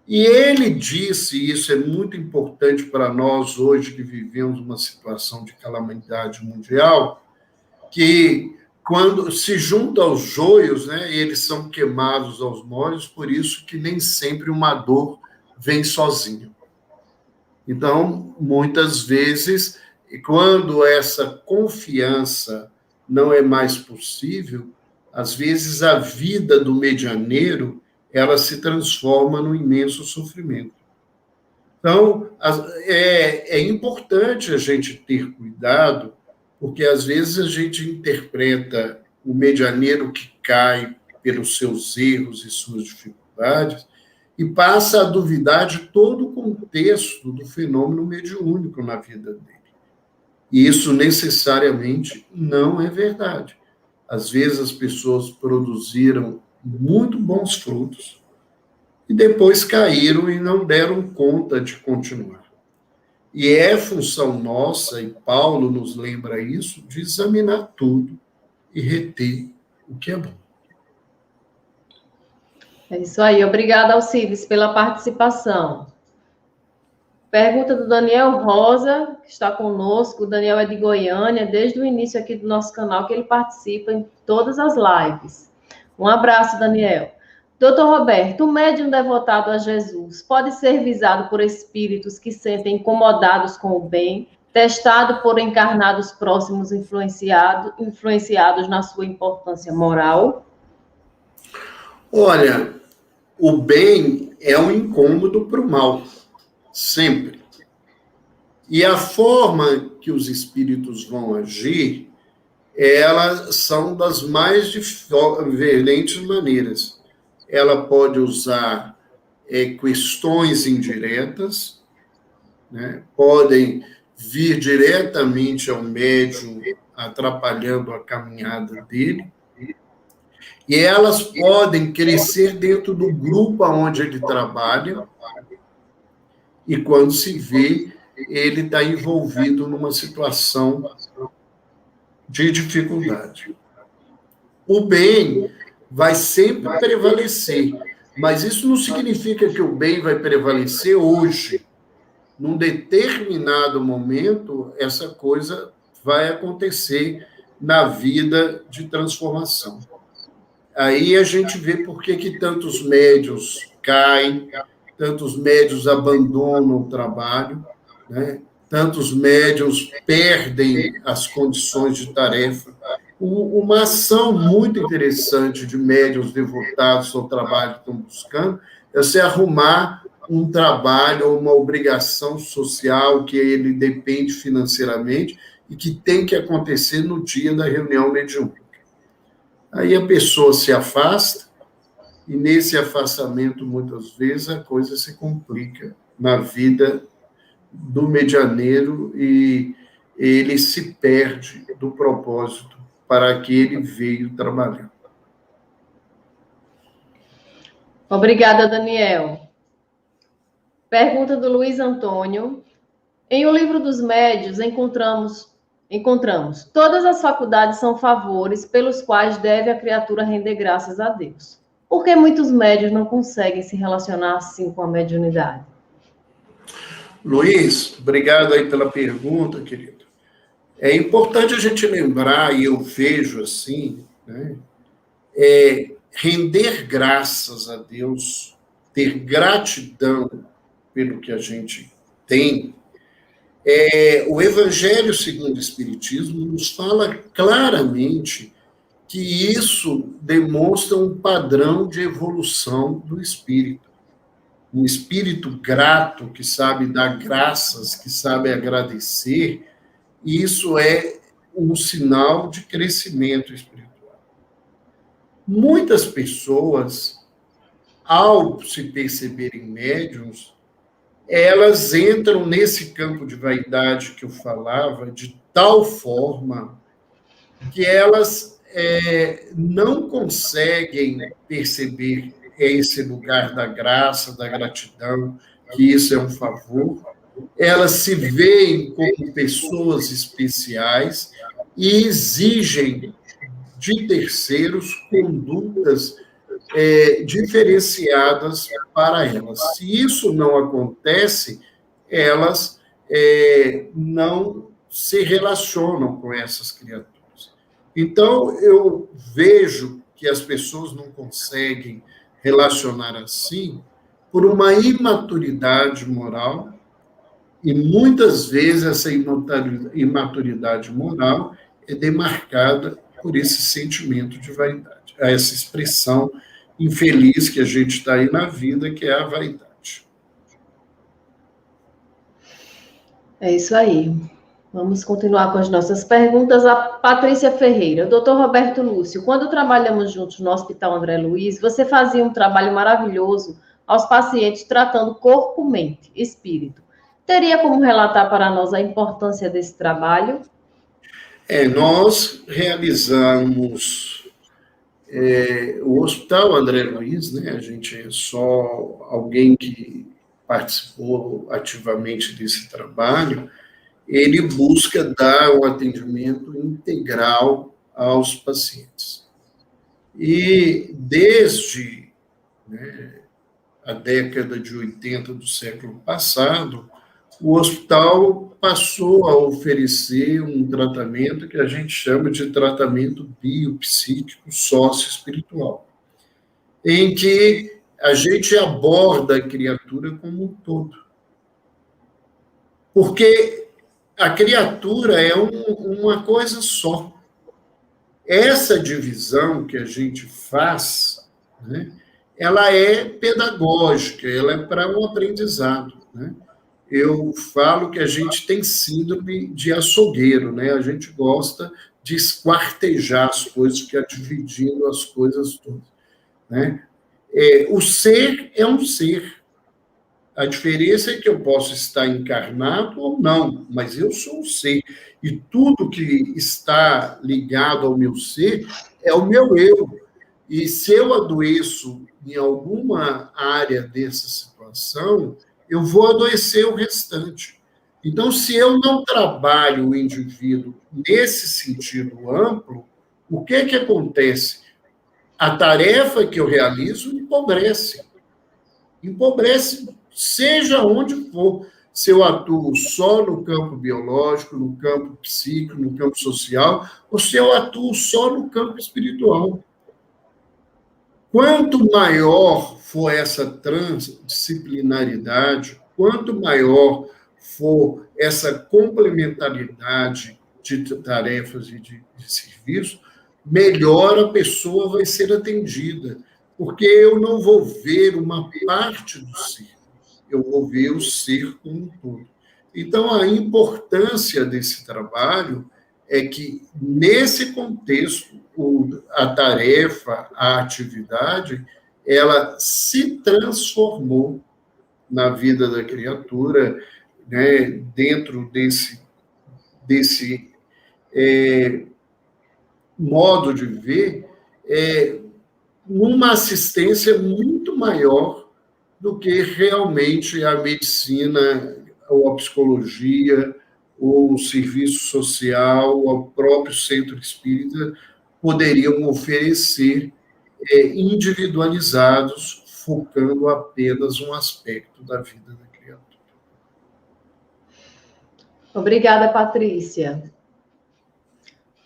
E ele disse, e isso é muito importante para nós hoje que vivemos uma situação de calamidade mundial, que quando se junta aos joios, né, eles são queimados aos molhos, por isso que nem sempre uma dor vem sozinha. Então, muitas vezes, quando essa confiança não é mais possível, às vezes a vida do medianeiro ela se transforma num imenso sofrimento. Então, é importante a gente ter cuidado, porque às vezes a gente interpreta o medianeiro que cai pelos seus erros e suas dificuldades e passa a duvidar de todo o contexto do fenômeno mediúnico na vida dele. E isso necessariamente não é verdade. Às vezes as pessoas produziram muito bons frutos e depois caíram e não deram conta de continuar. E é função nossa, e Paulo nos lembra isso, de examinar tudo e reter o que é bom. É isso aí. Obrigada, Alcides, pela participação. Pergunta do Daniel Rosa, que está conosco. O Daniel é de Goiânia, desde o início aqui do nosso canal, que ele participa em todas as lives. Um abraço, Daniel. Doutor Roberto, o médium devotado a Jesus pode ser visado por espíritos que sentem incomodados com o bem, testado por encarnados próximos influenciados na sua importância moral? Olha, o bem é um incômodo para o mal, sempre. E a forma que os espíritos vão agir, elas são das mais diferentes maneiras. Ela pode usar questões indiretas, né? Podem vir diretamente ao médium, atrapalhando a caminhada dele, e elas podem crescer dentro do grupo onde ele trabalha, e quando se vê, ele está envolvido numa situação de dificuldade. O bem vai sempre prevalecer, mas isso não significa que o bem vai prevalecer hoje. num determinado momento, essa coisa vai acontecer na vida de transformação. Aí a gente vê por que tantos médiuns caem, tantos médiuns abandonam o trabalho, né? Tantos médiuns perdem as condições de tarefa. Uma ação muito interessante de médiuns devotados ao trabalho que estão buscando é você arrumar um trabalho ou uma obrigação social que ele depende financeiramente e que tem que acontecer no dia da reunião mediúnica. Aí a pessoa se afasta, e nesse afastamento, muitas vezes, a coisa se complica na vida do medianeiro e ele se perde do propósito para que ele veio trabalhar. Obrigada, Daniel. Pergunta do Luiz Antônio. Em O Livro dos Médios, encontramos todas as faculdades são favores pelos quais deve a criatura render graças a Deus. Por que muitos médios não conseguem se relacionar assim com a mediunidade? Luiz, obrigado aí pela pergunta, querido. É importante a gente lembrar, e eu vejo assim, né, render graças a Deus, ter gratidão pelo que a gente tem. O Evangelho segundo o Espiritismo nos fala claramente que isso demonstra um padrão de evolução do espírito. Um espírito grato, que sabe dar graças, que sabe agradecer, isso é um sinal de crescimento espiritual. Muitas pessoas, ao se perceberem médiuns, elas entram nesse campo de vaidade que eu falava, de tal forma que elas não conseguem perceber esse lugar da graça, da gratidão, que isso é um favor. Elas se veem como pessoas especiais e exigem de terceiros condutas diferenciadas para elas. Se isso não acontece, elas não se relacionam com essas criaturas. Então, eu vejo que as pessoas não conseguem relacionar assim por uma imaturidade moral, e muitas vezes essa imaturidade moral é demarcada por esse sentimento de vaidade, essa expressão infeliz que a gente está aí na vida, que é a vaidade. É isso aí. Vamos continuar com as nossas perguntas. A Patrícia Ferreira. Doutor Roberto Lúcio, quando trabalhamos juntos no Hospital André Luiz, você fazia um trabalho maravilhoso aos pacientes tratando corpo, mente, espírito. Teria como relatar para nós a importância desse trabalho? Nós realizamos o Hospital André Luiz, né? A gente é só alguém que participou ativamente desse trabalho. Ele busca dar um atendimento integral aos pacientes. E desde a década de 80 do século passado, o hospital passou a oferecer um tratamento que a gente chama de tratamento biopsíquico socioespiritual, em que a gente aborda a criatura como um todo. Porque a criatura é uma coisa só. Essa divisão que a gente faz, né, ela é pedagógica, ela é para um aprendizado. Né? Eu falo que a gente tem síndrome de açougueiro, né? A gente gosta de esquartejar as coisas, ficar dividindo as coisas todas. Né? O ser é um ser. A diferença é que eu posso estar encarnado ou não, mas eu sou um ser. E tudo que está ligado ao meu ser é o meu eu. E se eu adoeço em alguma área dessa situação, eu vou adoecer o restante. Então, se eu não trabalho o indivíduo nesse sentido amplo, o que acontece? A tarefa que eu realizo empobrece. Empobrece seja onde for. se eu atuo só no campo biológico, no campo psíquico, no campo social, ou se eu atuo só no campo espiritual. Quanto maior for essa transdisciplinaridade, quanto maior for essa complementaridade de tarefas e de serviço, melhor a pessoa vai ser atendida, porque eu não vou ver uma parte do ser, eu vou ver o ser como um todo. Então, a importância desse trabalho é que, nesse contexto, a tarefa, a atividade, ela se transformou na vida da criatura, né, dentro desse modo de ver, numa assistência muito maior do que realmente a medicina ou a psicologia ou o serviço social, ou o próprio centro espírita poderiam oferecer, individualizados, focando apenas um aspecto da vida da criatura. Obrigada, Patrícia.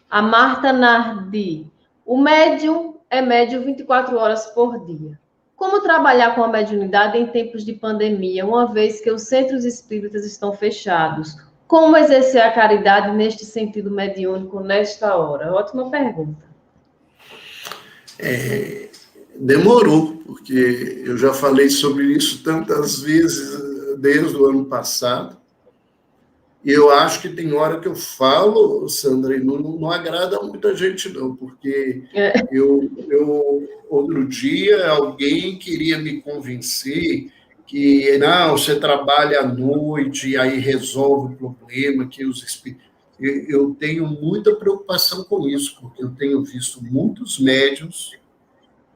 A Marta Nardi. O médium é médium 24 horas por dia. Como trabalhar com a mediunidade em tempos de pandemia, uma vez que os centros espíritas estão fechados? Como exercer a caridade neste sentido mediúnico nesta hora? Ótima pergunta. Demorou, porque eu já falei sobre isso tantas vezes desde o ano passado. E eu acho que tem hora que eu falo, Sandra, e não agrada a muita gente, não, porque outro dia alguém queria me convencer que, não, você trabalha à noite e aí resolve o problema, que os espíritos... Eu tenho muita preocupação com isso, porque eu tenho visto muitos médiuns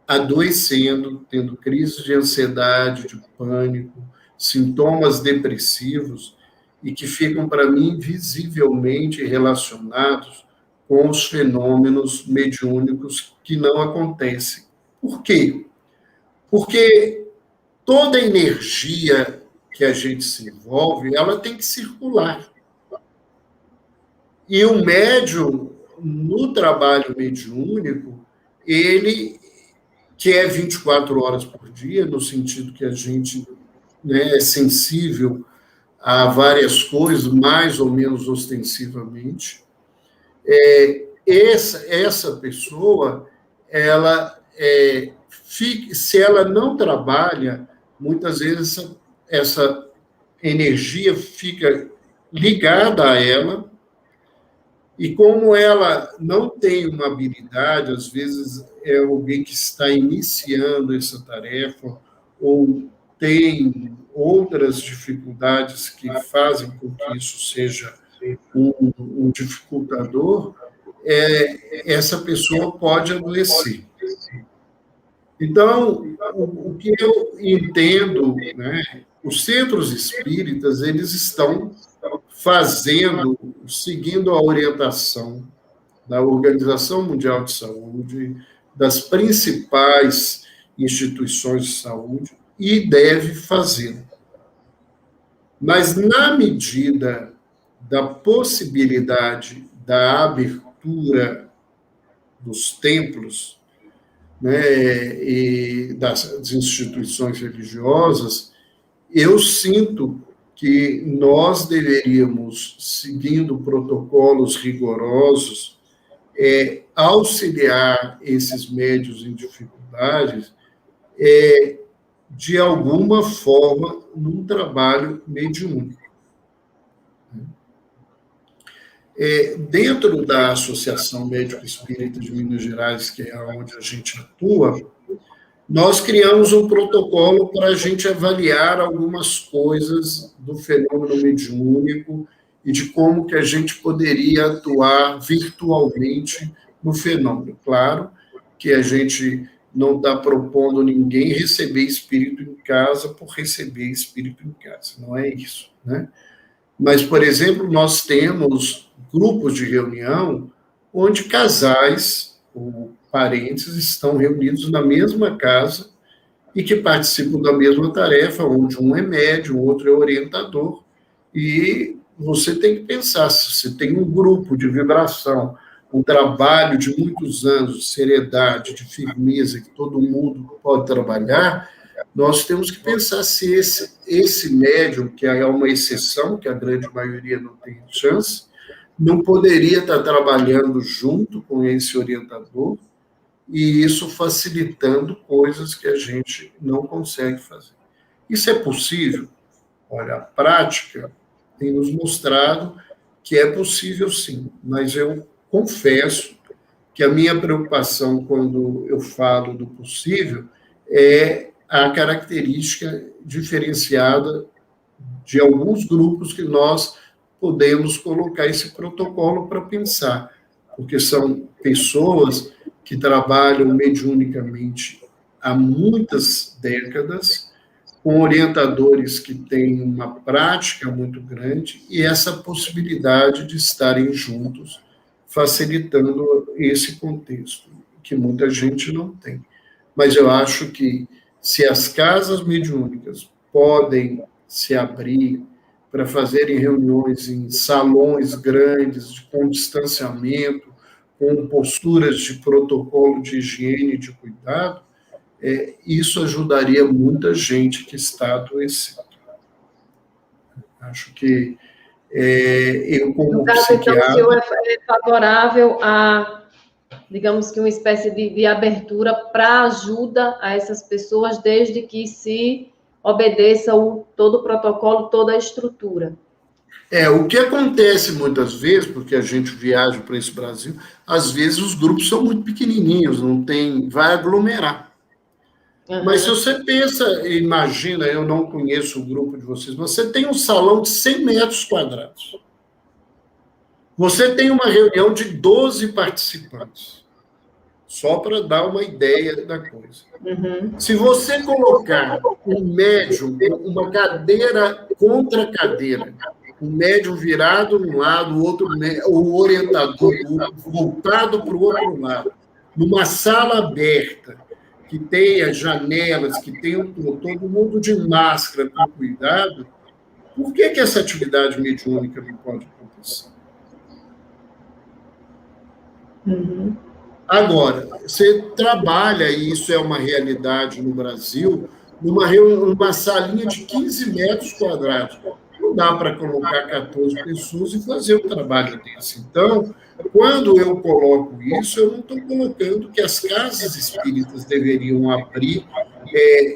adoecendo, tendo crises de ansiedade, de pânico, sintomas depressivos, e que ficam, para mim, visivelmente relacionados com os fenômenos mediúnicos que não acontecem. Por quê? Porque toda energia que a gente se envolve, ela tem que circular. E o médium, no trabalho mediúnico, ele quer 24 horas por dia, no sentido que a gente, né, é sensível a várias coisas, mais ou menos ostensivamente. Essa pessoa, ela se ela não trabalha, muitas vezes essa energia fica ligada a ela, e como ela não tem uma habilidade, às vezes é alguém que está iniciando essa tarefa, ou tem outras dificuldades que fazem com que isso seja um dificultador, essa pessoa pode adoecer. Então, o que eu entendo, né, os centros espíritas, eles estão seguindo a orientação da Organização Mundial de Saúde, das principais instituições de saúde, e deve fazê-lo. Mas, na medida da possibilidade da abertura dos templos, né, e das instituições religiosas, eu sinto que nós deveríamos, seguindo protocolos rigorosos, auxiliar esses médiuns em dificuldades, de alguma forma, num trabalho mediúnico. Dentro da Associação Médico Espírita de Minas Gerais, que é onde a gente atua, nós criamos um protocolo para a gente avaliar algumas coisas do fenômeno mediúnico e de como que a gente poderia atuar virtualmente no fenômeno. Claro que a gente não está propondo ninguém receber espírito em casa por receber espírito em casa, não é isso, né? Mas, por exemplo, nós temos grupos de reunião onde casais ou parentes estão reunidos na mesma casa e que participam da mesma tarefa, onde um é médium, o outro é orientador, E você tem que pensar, se você tem um grupo de vibração, um trabalho de muitos anos, de seriedade, de firmeza, que todo mundo pode trabalhar, nós temos que pensar se esse médium, que é uma exceção, que a grande maioria não tem chance, não poderia estar trabalhando junto com esse orientador, e isso facilitando coisas que a gente não consegue fazer. Isso é possível? Olha, a prática tem nos mostrado que é possível sim, mas eu confesso que a minha preocupação quando eu falo do possível é a característica diferenciada de alguns grupos que nós podemos colocar esse protocolo para pensar, porque são pessoas que trabalham mediunicamente há muitas décadas, com orientadores que têm uma prática muito grande e essa possibilidade de estarem juntos, facilitando esse contexto, que muita gente não tem. Mas eu acho que se as casas mediúnicas podem se abrir para fazerem reuniões em salões grandes, com distanciamento, com posturas de protocolo de higiene e de cuidado, isso ajudaria muita gente que está adoecendo. Acho que eu, como psiquiatra... Então, o senhor é favorável a, digamos que, uma espécie de abertura para ajuda a essas pessoas, desde que se obedeça todo o protocolo, toda a estrutura. O que acontece muitas vezes, porque a gente viaja para esse Brasil, às vezes os grupos são muito pequenininhos, não tem, vai aglomerar. Uhum. Mas se você pensa, imagina, eu não conheço o grupo de vocês, você tem um salão de 100 metros quadrados. Você tem uma reunião de 12 participantes. Só para dar uma ideia da coisa. Uhum. Se você colocar um médium, uma cadeira contra cadeira, um médium virado de um lado, o orientador voltado para o outro lado, numa sala aberta, que tenha janelas, que tenha todo mundo de máscara, com cuidado, por que essa atividade mediúnica não pode acontecer? Uhum. Agora, você trabalha, e isso é uma realidade no Brasil, numa salinha de 15 metros quadrados. Não dá para colocar 14 pessoas e fazer um trabalho desse. Então, quando eu coloco isso, eu não estou colocando que as casas espíritas deveriam abrir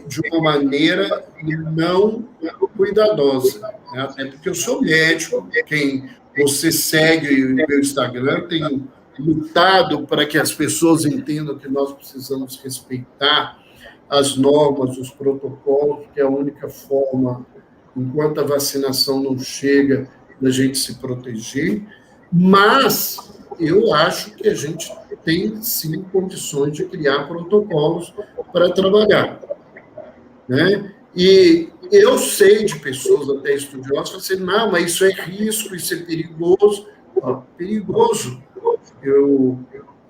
de uma maneira não cuidadosa. Né? Até porque eu sou médico, quem você segue o meu Instagram, tenho lutado para que as pessoas entendam que nós precisamos respeitar as normas, os protocolos, que é a única forma, enquanto a vacinação não chega, da gente se proteger, mas eu acho que a gente tem, sim, condições de criar protocolos para trabalhar. Né? E eu sei de pessoas até estudiosas que dizem, não, mas isso é risco, isso é perigoso. Perigoso. Eu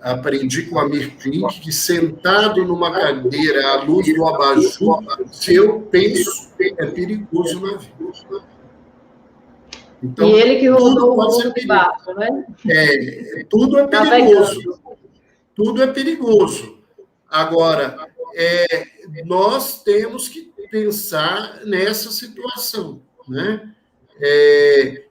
aprendi com a Amir Klink que sentado numa cadeira à luz do abajur, se eu penso, é perigoso na vida. Então, e ele que rodou o mundo de baixo, né? Tudo é perigoso. Tudo é perigoso. Agora, nós temos que pensar nessa situação, né?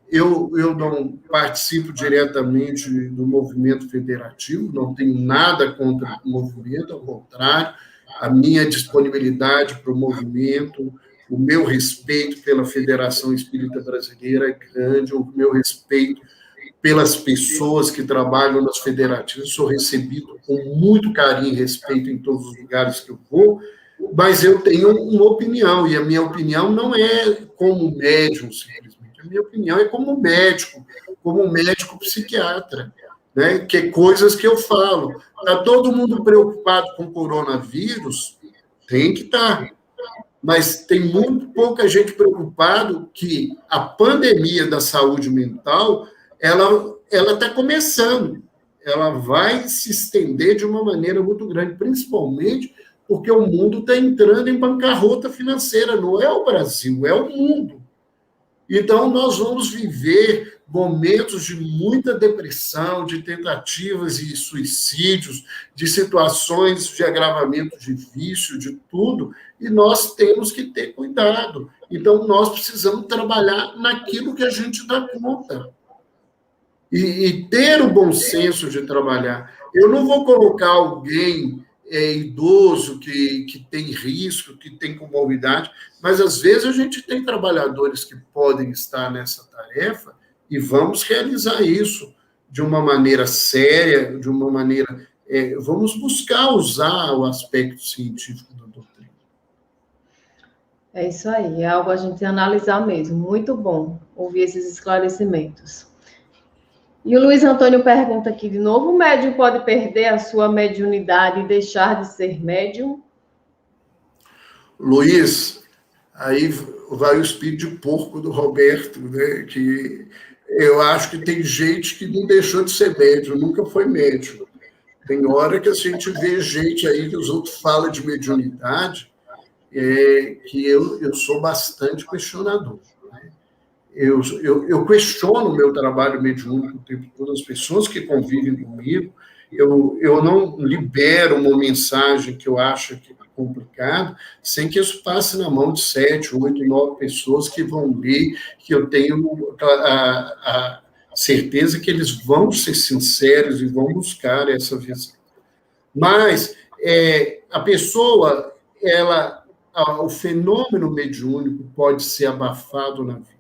Eu não participo diretamente do movimento federativo, não tenho nada contra o movimento, ao contrário, a minha disponibilidade para o movimento, o meu respeito pela Federação Espírita Brasileira é grande, o meu respeito pelas pessoas que trabalham nas federativas, sou recebido com muito carinho e respeito em todos os lugares que eu vou, mas eu tenho uma opinião, e a minha opinião não é como médium, simplesmente. A minha opinião é como médico psiquiatra, né? Que é coisas que eu falo. Está todo mundo preocupado com o coronavírus? Tem que estar. Mas tem muito pouca gente preocupada que a pandemia da saúde mental, ela está começando. Ela vai se estender de uma maneira muito grande, principalmente porque o mundo está entrando em bancarrota financeira. Não é o Brasil, é o mundo. Então, nós vamos viver momentos de muita depressão, de tentativas e suicídios, de situações de agravamento de vício, de tudo, e nós temos que ter cuidado. Então, nós precisamos trabalhar naquilo que a gente dá conta. E ter o bom senso de trabalhar. Eu não vou colocar alguém idoso que tem risco, que tem comorbidade, mas às vezes a gente tem trabalhadores que podem estar nessa tarefa e vamos realizar isso de uma maneira séria, de uma maneira... vamos buscar usar o aspecto científico da doutrina. É isso aí, é algo a gente analisar mesmo. Muito bom ouvir esses esclarecimentos. E o Luiz Antônio pergunta aqui de novo: o médium pode perder a sua mediunidade e deixar de ser médium? Luiz, aí vai o espírito de porco do Roberto, né? Que eu acho que tem gente que não deixou de ser médium, nunca foi médium. Tem hora que a gente vê gente aí que os outros falam de mediunidade, que eu sou bastante questionador. Eu questiono o meu trabalho mediúnico o tempo todo, as pessoas que convivem comigo, eu não libero uma mensagem que eu acho que é complicado, sem que isso passe na mão de 7, 8, 9 pessoas que vão ler, que eu tenho a certeza que eles vão ser sinceros e vão buscar essa visão. Mas a pessoa, o fenômeno mediúnico pode ser abafado na vida.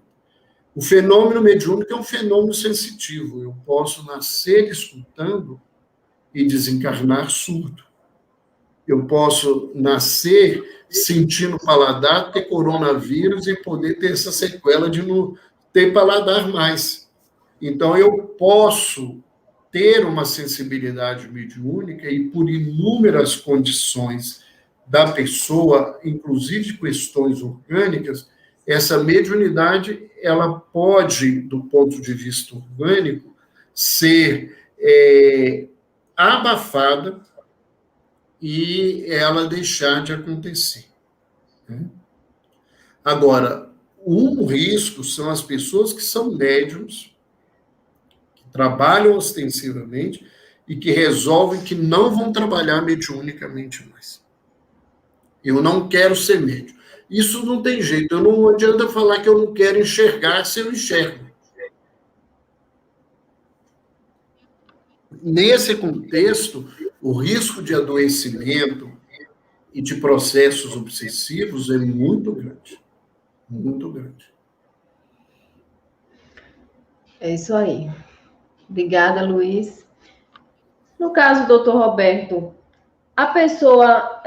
O fenômeno mediúnico é um fenômeno sensitivo. Eu posso nascer escutando e desencarnar surdo. Eu posso nascer sentindo paladar, ter coronavírus e poder ter essa sequela de não ter paladar mais. Então, eu posso ter uma sensibilidade mediúnica e, por inúmeras condições da pessoa, inclusive questões orgânicas, essa mediunidade, ela pode, do ponto de vista orgânico, ser abafada e ela deixar de acontecer. Né? Agora, um risco são as pessoas que são médiums, que trabalham ostensivamente e que resolvem que não vão trabalhar mediunicamente mais. Eu não quero ser médium. Isso não tem jeito. Não adianta falar que eu não quero enxergar se eu enxergo. Nesse contexto, o risco de adoecimento e de processos obsessivos é muito grande. Muito grande. É isso aí. Obrigada, Luiz. No caso, doutor Roberto, a pessoa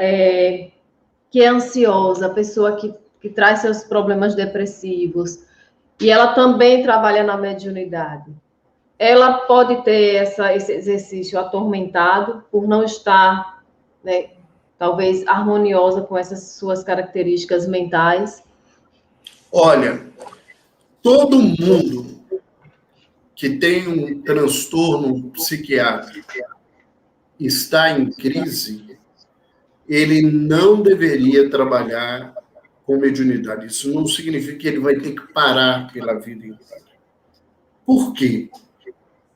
que é ansiosa, a pessoa que traz seus problemas depressivos, e ela também trabalha na mediunidade, ela pode ter esse exercício atormentado por não estar, né, talvez, harmoniosa com essas suas características mentais? Olha, todo mundo que tem um transtorno psiquiátrico está em crise, ele não deveria trabalhar com mediunidade. Isso não significa que ele vai ter que parar pela vida inteira. Por quê?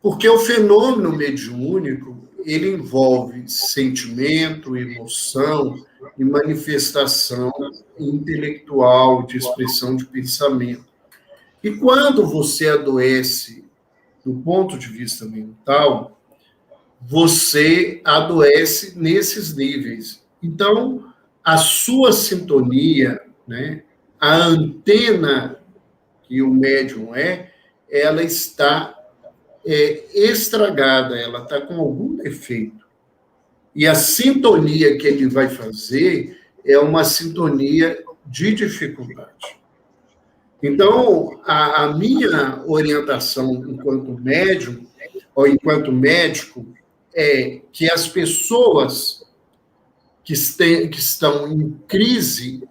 Porque o fenômeno mediúnico, ele envolve sentimento, emoção e manifestação intelectual, de expressão de pensamento. E quando você adoece do ponto de vista mental, você adoece nesses níveis. Então, a sua sintonia, né, a antena que o médium ela está estragada, ela está com algum defeito. E a sintonia que ele vai fazer é uma sintonia de dificuldade. Então, a minha orientação enquanto médium, ou enquanto médico, é que as pessoas que estão em crise,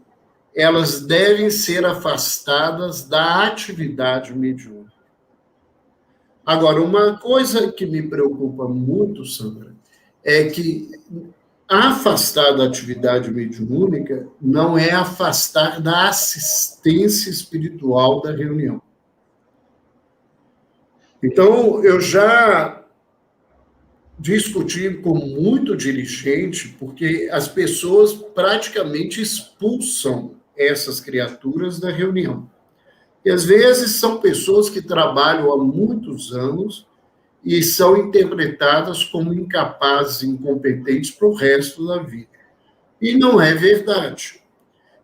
elas devem ser afastadas da atividade mediúnica. Agora, uma coisa que me preocupa muito, Sandra, é que afastar da atividade mediúnica não é afastar da assistência espiritual da reunião. Então, eu já discuti com muito dirigente, porque as pessoas praticamente expulsam essas criaturas da reunião. E, às vezes, são pessoas que trabalham há muitos anos e são interpretadas como incapazes, incompetentes para o resto da vida. E não é verdade.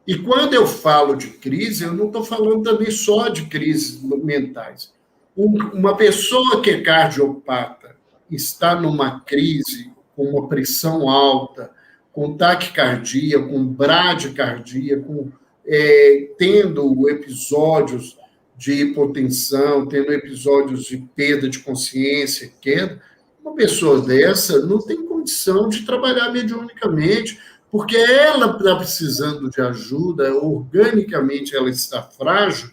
E quando eu falo de crise, eu não estou falando também só de crises mentais. Uma pessoa que é cardiopata está numa crise, com uma pressão alta, com taquicardia, com bradicardia, tendo episódios de hipotensão, tendo episódios de perda de consciência, queda, uma pessoa dessa não tem condição de trabalhar mediunicamente, porque ela está precisando de ajuda, organicamente ela está frágil,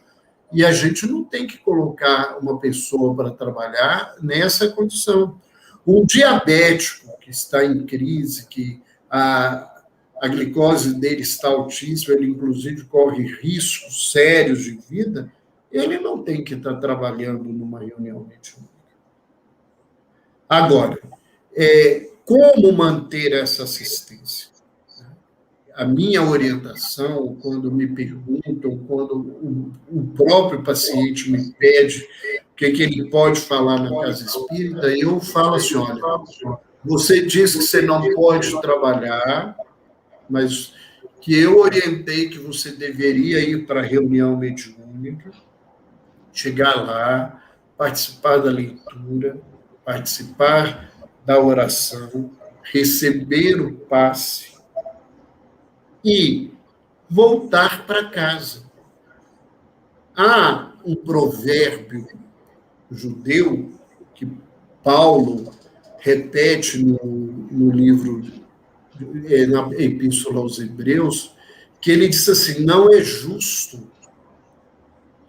e a gente não tem que colocar uma pessoa para trabalhar nessa condição. Um diabético que está em crise, que a glicose dele está altíssima, ele inclusive corre riscos sérios de vida, ele não tem que estar trabalhando numa reunião mediúnica. Agora, como manter essa assistência? A minha orientação, quando me perguntam, quando o próprio paciente me pede o que ele pode falar na casa espírita, eu falo assim, olha, você diz que você não pode trabalhar, mas que eu orientei que você deveria ir para a reunião mediúnica, chegar lá, participar da leitura, participar da oração, receber o passe e voltar para casa. Há um provérbio judeu que Paulo repete no livro, na Epístola aos Hebreus, que ele diz assim, não é justo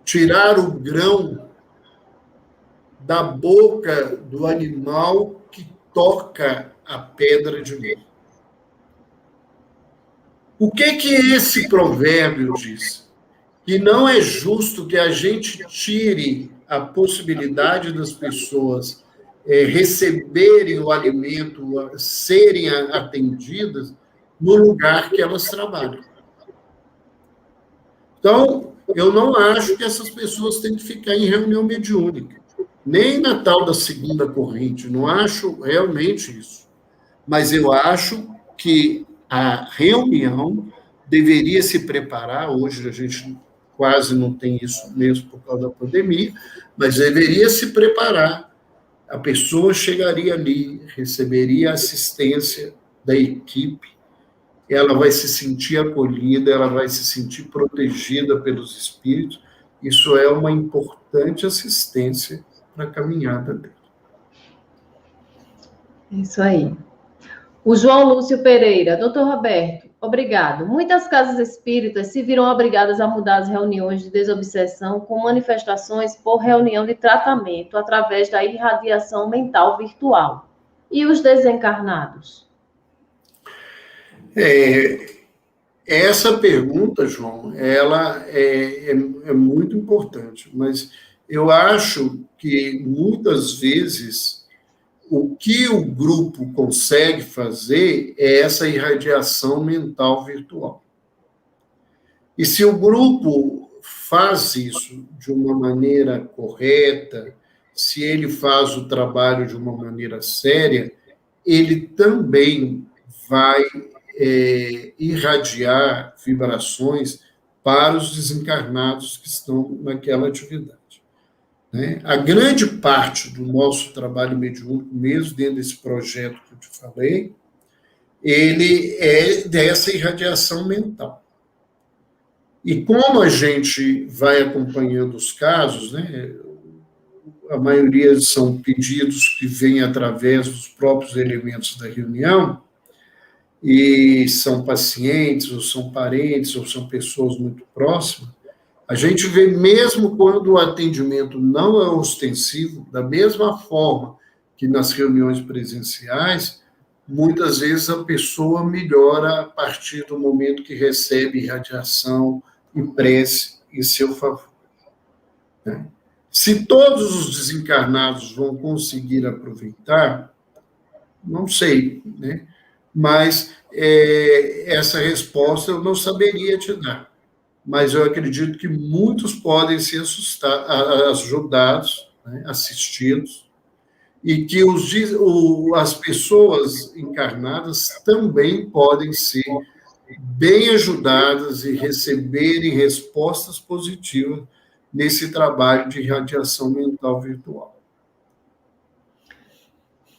tirar o grão da boca do animal que toca a pedra de lei. O que esse provérbio diz? Que não é justo que a gente tire a possibilidade das pessoas receberem o alimento, serem atendidas no lugar que elas trabalham. Então, eu não acho que essas pessoas têm que ficar em reunião mediúnica, nem na tal da segunda corrente, não acho realmente isso. Mas eu acho que a reunião deveria se preparar, hoje a gente quase não tem isso mesmo por causa da pandemia, mas deveria se preparar. A pessoa chegaria ali, receberia assistência da equipe, ela vai se sentir acolhida, ela vai se sentir protegida pelos espíritos. Isso é uma importante assistência para a caminhada dela. Isso aí. O João Lúcio Pereira, doutor Roberto, obrigado. Muitas casas espíritas se viram obrigadas a mudar as reuniões de desobsessão com manifestações por reunião de tratamento através da irradiação mental virtual. E os desencarnados? Essa pergunta, João, ela é muito importante, mas eu acho que muitas vezes o que o grupo consegue fazer é essa irradiação mental virtual. E se o grupo faz isso de uma maneira correta, se ele faz o trabalho de uma maneira séria, ele também vai irradiar vibrações para os desencarnados que estão naquela atividade. Né? A grande parte do nosso trabalho mediúnico, mesmo dentro desse projeto que eu te falei, ele é dessa irradiação mental. E como a gente vai acompanhando os casos, né, a maioria são pedidos que vêm através dos próprios elementos da reunião, e são pacientes, ou são parentes, ou são pessoas muito próximas, a gente vê mesmo quando o atendimento não é ostensivo, da mesma forma que nas reuniões presenciais, muitas vezes a pessoa melhora a partir do momento que recebe radiação e prece em seu favor. Né? Se todos os desencarnados vão conseguir aproveitar, não sei, né? Mas essa resposta eu não saberia te dar. Mas eu acredito que muitos podem ser ajudados, né, assistidos, e que as pessoas encarnadas também podem ser bem ajudadas e receberem respostas positivas nesse trabalho de radiação mental virtual.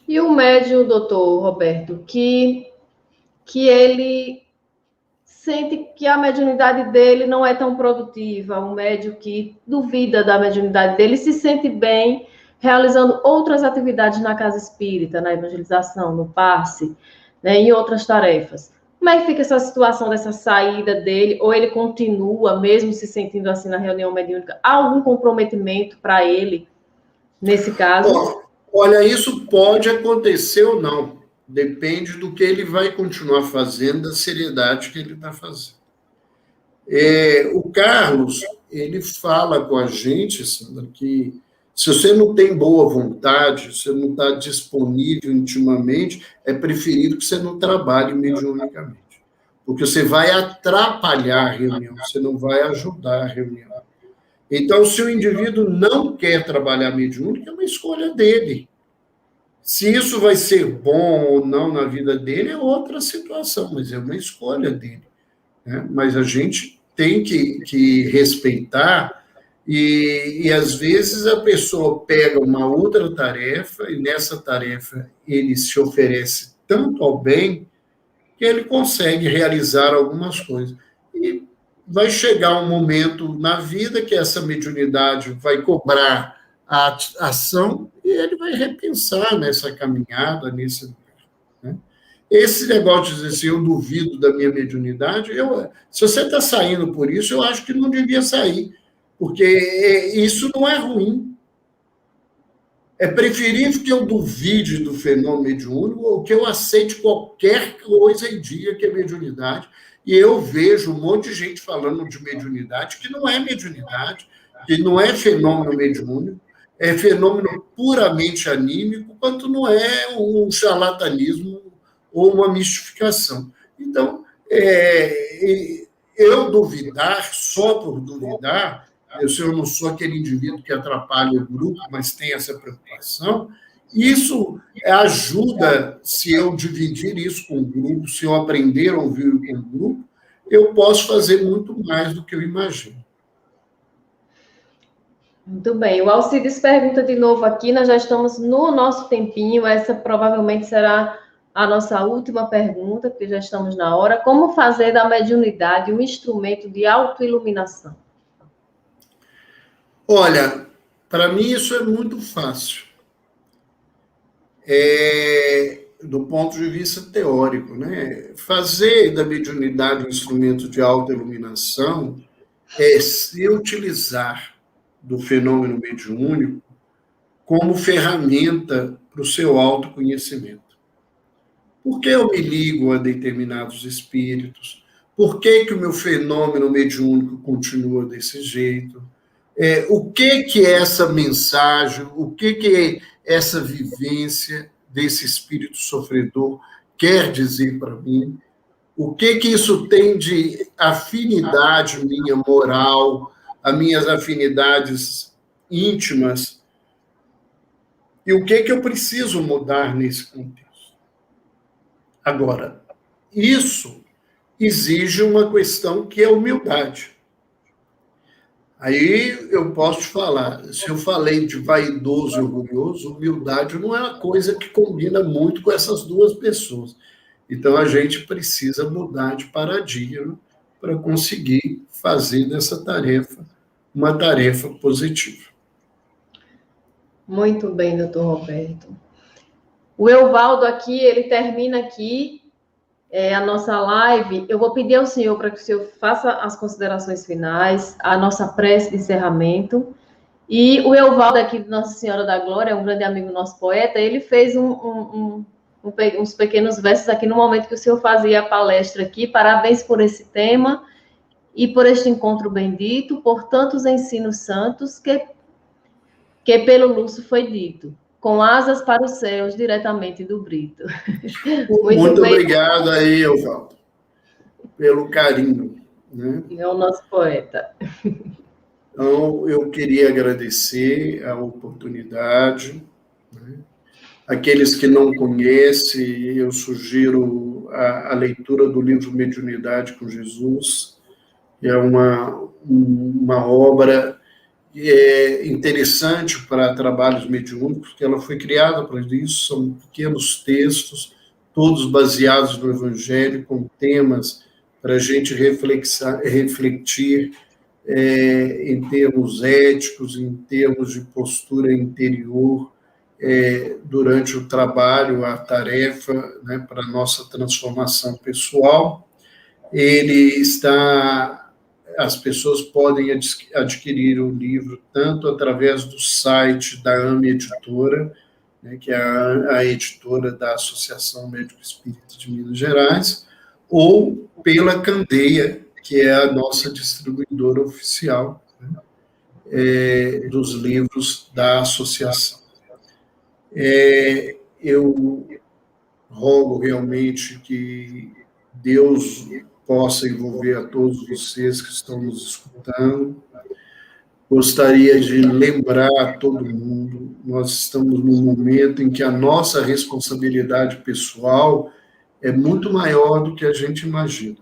E o médium, doutor Roberto, que ele sente que a mediunidade dele não é tão produtiva, um médium que duvida da mediunidade dele, se sente bem realizando outras atividades na casa espírita, na evangelização, no passe, né, em outras tarefas. Como é que fica essa situação dessa saída dele? Ou ele continua, mesmo se sentindo assim na reunião mediúnica? Há algum comprometimento para ele nesse caso? Olha, isso pode acontecer ou não. Depende do que ele vai continuar fazendo, da seriedade que ele está fazendo. O Carlos, ele fala com a gente, Sandra, que se você não tem boa vontade, se você não está disponível intimamente, é preferível que você não trabalhe mediunicamente. Porque você vai atrapalhar a reunião, você não vai ajudar a reunião. Então, se o indivíduo não quer trabalhar mediúnico, é uma escolha dele. Se isso vai ser bom ou não na vida dele, é outra situação, mas é uma escolha dele, né? Mas a gente tem que respeitar, e às vezes a pessoa pega uma outra tarefa, e nessa tarefa ele se oferece tanto ao bem, que ele consegue realizar algumas coisas. E vai chegar um momento na vida que essa mediunidade vai cobrar a ação, e ele vai repensar nessa caminhada, nesse lugar, né? Esse negócio de dizer assim, eu duvido da minha mediunidade, se você está saindo por isso, eu acho que não devia sair, porque isso não é ruim. É preferível que eu duvide do fenômeno mediúnico ou que eu aceite qualquer coisa e diga que é mediunidade. E eu vejo um monte de gente falando de mediunidade que não é mediunidade, que não é fenômeno mediúnico, é fenômeno puramente anímico, quanto não é um charlatanismo ou uma mistificação. Então, eu duvidar só por duvidar, eu não sou aquele indivíduo que atrapalha o grupo, mas tem essa preocupação, isso ajuda, se eu dividir isso com o grupo, se eu aprender a ouvir com o grupo, eu posso fazer muito mais do que eu imagino. Muito bem. O Alcides pergunta de novo aqui, nós já estamos no nosso tempinho, essa provavelmente será a nossa última pergunta, porque já estamos na hora. Como fazer da mediunidade um instrumento de autoiluminação? Olha, para mim isso é muito fácil. Do ponto de vista teórico, né? Fazer da mediunidade um instrumento de autoiluminação é se utilizar do fenômeno mediúnico como ferramenta para o seu autoconhecimento. Por que eu me ligo a determinados espíritos? Por que o meu fenômeno mediúnico continua desse jeito? O que é essa mensagem? O que é essa vivência desse espírito sofredor quer dizer para mim? O que isso tem de afinidade minha moral, as minhas afinidades íntimas? E o que eu preciso mudar nesse contexto? Agora, isso exige uma questão que é humildade. Aí eu posso te falar, se eu falei de vaidoso e orgulhoso, humildade não é uma coisa que combina muito com essas duas pessoas. Então a gente precisa mudar de paradigma para conseguir fazer dessa tarefa uma tarefa positiva. Muito bem, doutor Roberto. O Evaldo aqui, ele termina aqui a nossa live. Eu vou pedir ao senhor para que o senhor faça as considerações finais, a nossa prece de encerramento. E o Evaldo aqui, de Nossa Senhora da Glória, é um grande amigo nosso poeta, ele fez uns pequenos versos aqui no momento que o senhor fazia a palestra aqui. Parabéns por esse tema e por este encontro bendito, por tantos ensinos santos que que pelo Lúcio foi dito, com asas para os céus diretamente do Brito. Muito obrigado aí, Evaldo, pelo carinho, né? É o nosso poeta. Então, eu queria agradecer a oportunidade, né? Aqueles que não conhecem, eu sugiro a leitura do livro Mediunidade com Jesus, que é uma obra interessante para trabalhos mediúnicos, porque ela foi criada para isso, são pequenos textos, todos baseados no Evangelho, com temas para a gente refletir em termos éticos, em termos de postura interior, durante o trabalho, a tarefa, né, para a nossa transformação pessoal. Ele está... As pessoas podem adquirir o livro tanto através do site da AME Editora, né, que é a editora da Associação Médico Espírita de Minas Gerais, ou pela Candeia, que é a nossa distribuidora oficial, né, dos livros da associação. Eu rogo realmente que Deus possa envolver a todos vocês que estão nos escutando. Gostaria de lembrar a todo mundo, nós estamos num momento em que a nossa responsabilidade pessoal é muito maior do que a gente imagina.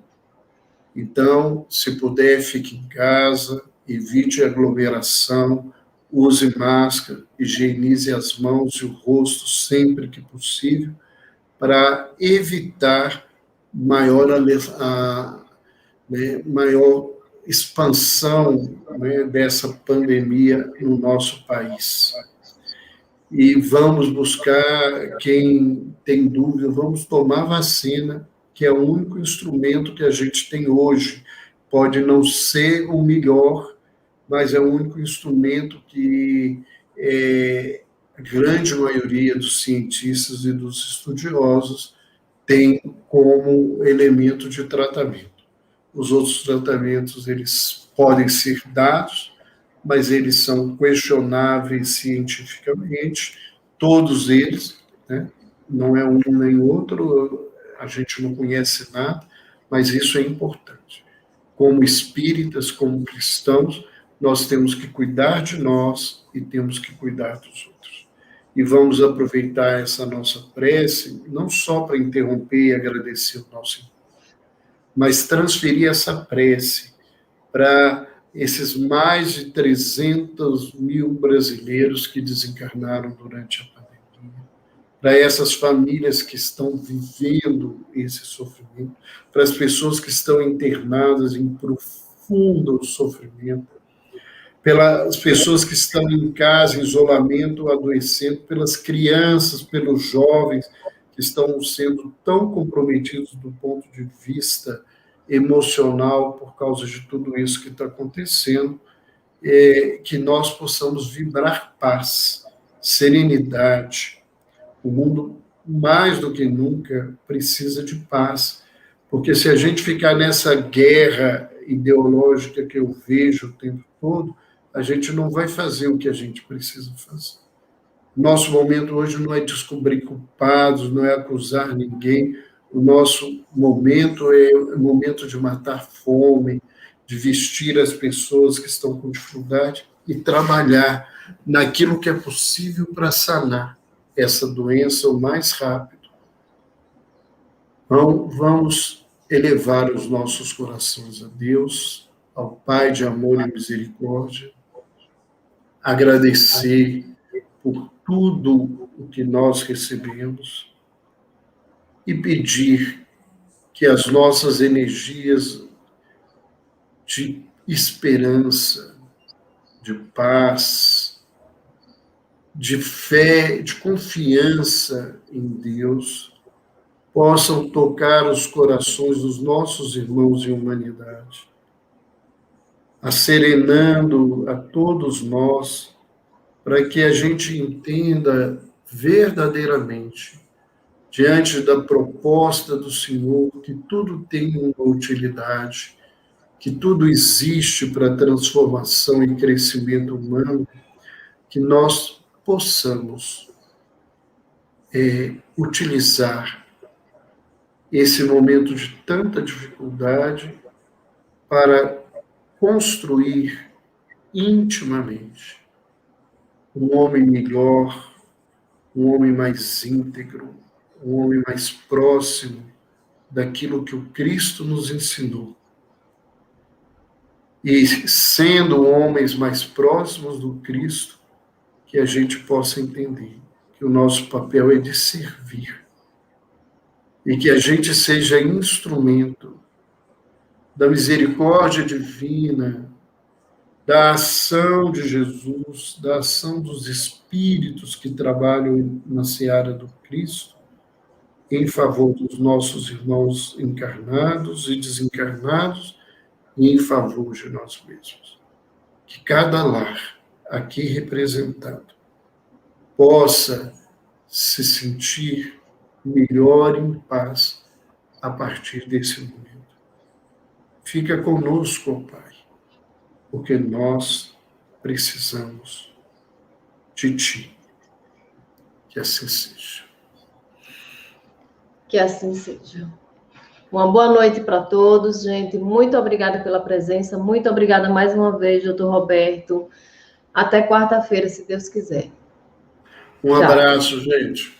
Então, se puder, fique em casa, evite aglomeração, use máscara, higienize as mãos e o rosto sempre que possível, para evitar maior expansão, né, dessa pandemia no nosso país. E vamos buscar, quem tem dúvida, vamos tomar vacina, que é o único instrumento que a gente tem hoje. Pode não ser o melhor, mas é o único instrumento que a grande maioria dos cientistas e dos estudiosos tem como elemento de tratamento. Os outros tratamentos, eles podem ser dados, mas eles são questionáveis cientificamente, todos eles, né? Não é um nem outro, a gente não conhece nada, mas isso é importante. Como espíritas, como cristãos, nós temos que cuidar de nós e temos que cuidar dos outros. E vamos aproveitar essa nossa prece, não só para interromper e agradecer o nosso encontro, mas transferir essa prece para esses mais de 300 mil brasileiros que desencarnaram durante a pandemia, para essas famílias que estão vivendo esse sofrimento, para as pessoas que estão internadas em profundo sofrimento, pelas pessoas que estão em casa, em isolamento, adoecendo, pelas crianças, pelos jovens que estão sendo tão comprometidos do ponto de vista emocional por causa de tudo isso que está acontecendo, que nós possamos vibrar paz, serenidade. O mundo, mais do que nunca, precisa de paz, porque se a gente ficar nessa guerra ideológica que eu vejo o tempo todo, a gente não vai fazer o que a gente precisa fazer. Nosso momento hoje não é descobrir culpados, não é acusar ninguém. O nosso momento é o momento de matar fome, de vestir as pessoas que estão com dificuldade e trabalhar naquilo que é possível para sanar essa doença o mais rápido. Então, vamos elevar os nossos corações a Deus, ao Pai de amor e misericórdia, agradecer por tudo o que nós recebemos e pedir que as nossas energias de esperança, de paz, de fé, de confiança em Deus, possam tocar os corações dos nossos irmãos em humanidade, acerenando a todos nós, para que a gente entenda verdadeiramente, diante da proposta do Senhor, que tudo tem uma utilidade, que tudo existe para transformação e crescimento humano, que nós possamos utilizar esse momento de tanta dificuldade para construir intimamente um homem melhor, um homem mais íntegro, um homem mais próximo daquilo que o Cristo nos ensinou. E sendo homens mais próximos do Cristo, que a gente possa entender que o nosso papel é de servir e que a gente seja instrumento da misericórdia divina, da ação de Jesus, da ação dos espíritos que trabalham na seara do Cristo, em favor dos nossos irmãos encarnados e desencarnados, e em favor de nós mesmos. Que cada lar aqui representado possa se sentir melhor em paz a partir desse momento. Fica conosco, ó Pai, porque nós precisamos de Ti. Que assim seja. Que assim seja. Uma boa noite para todos, gente. Muito obrigada pela presença. Muito obrigada mais uma vez, doutor Roberto. Até quarta-feira, se Deus quiser. Um abraço, gente.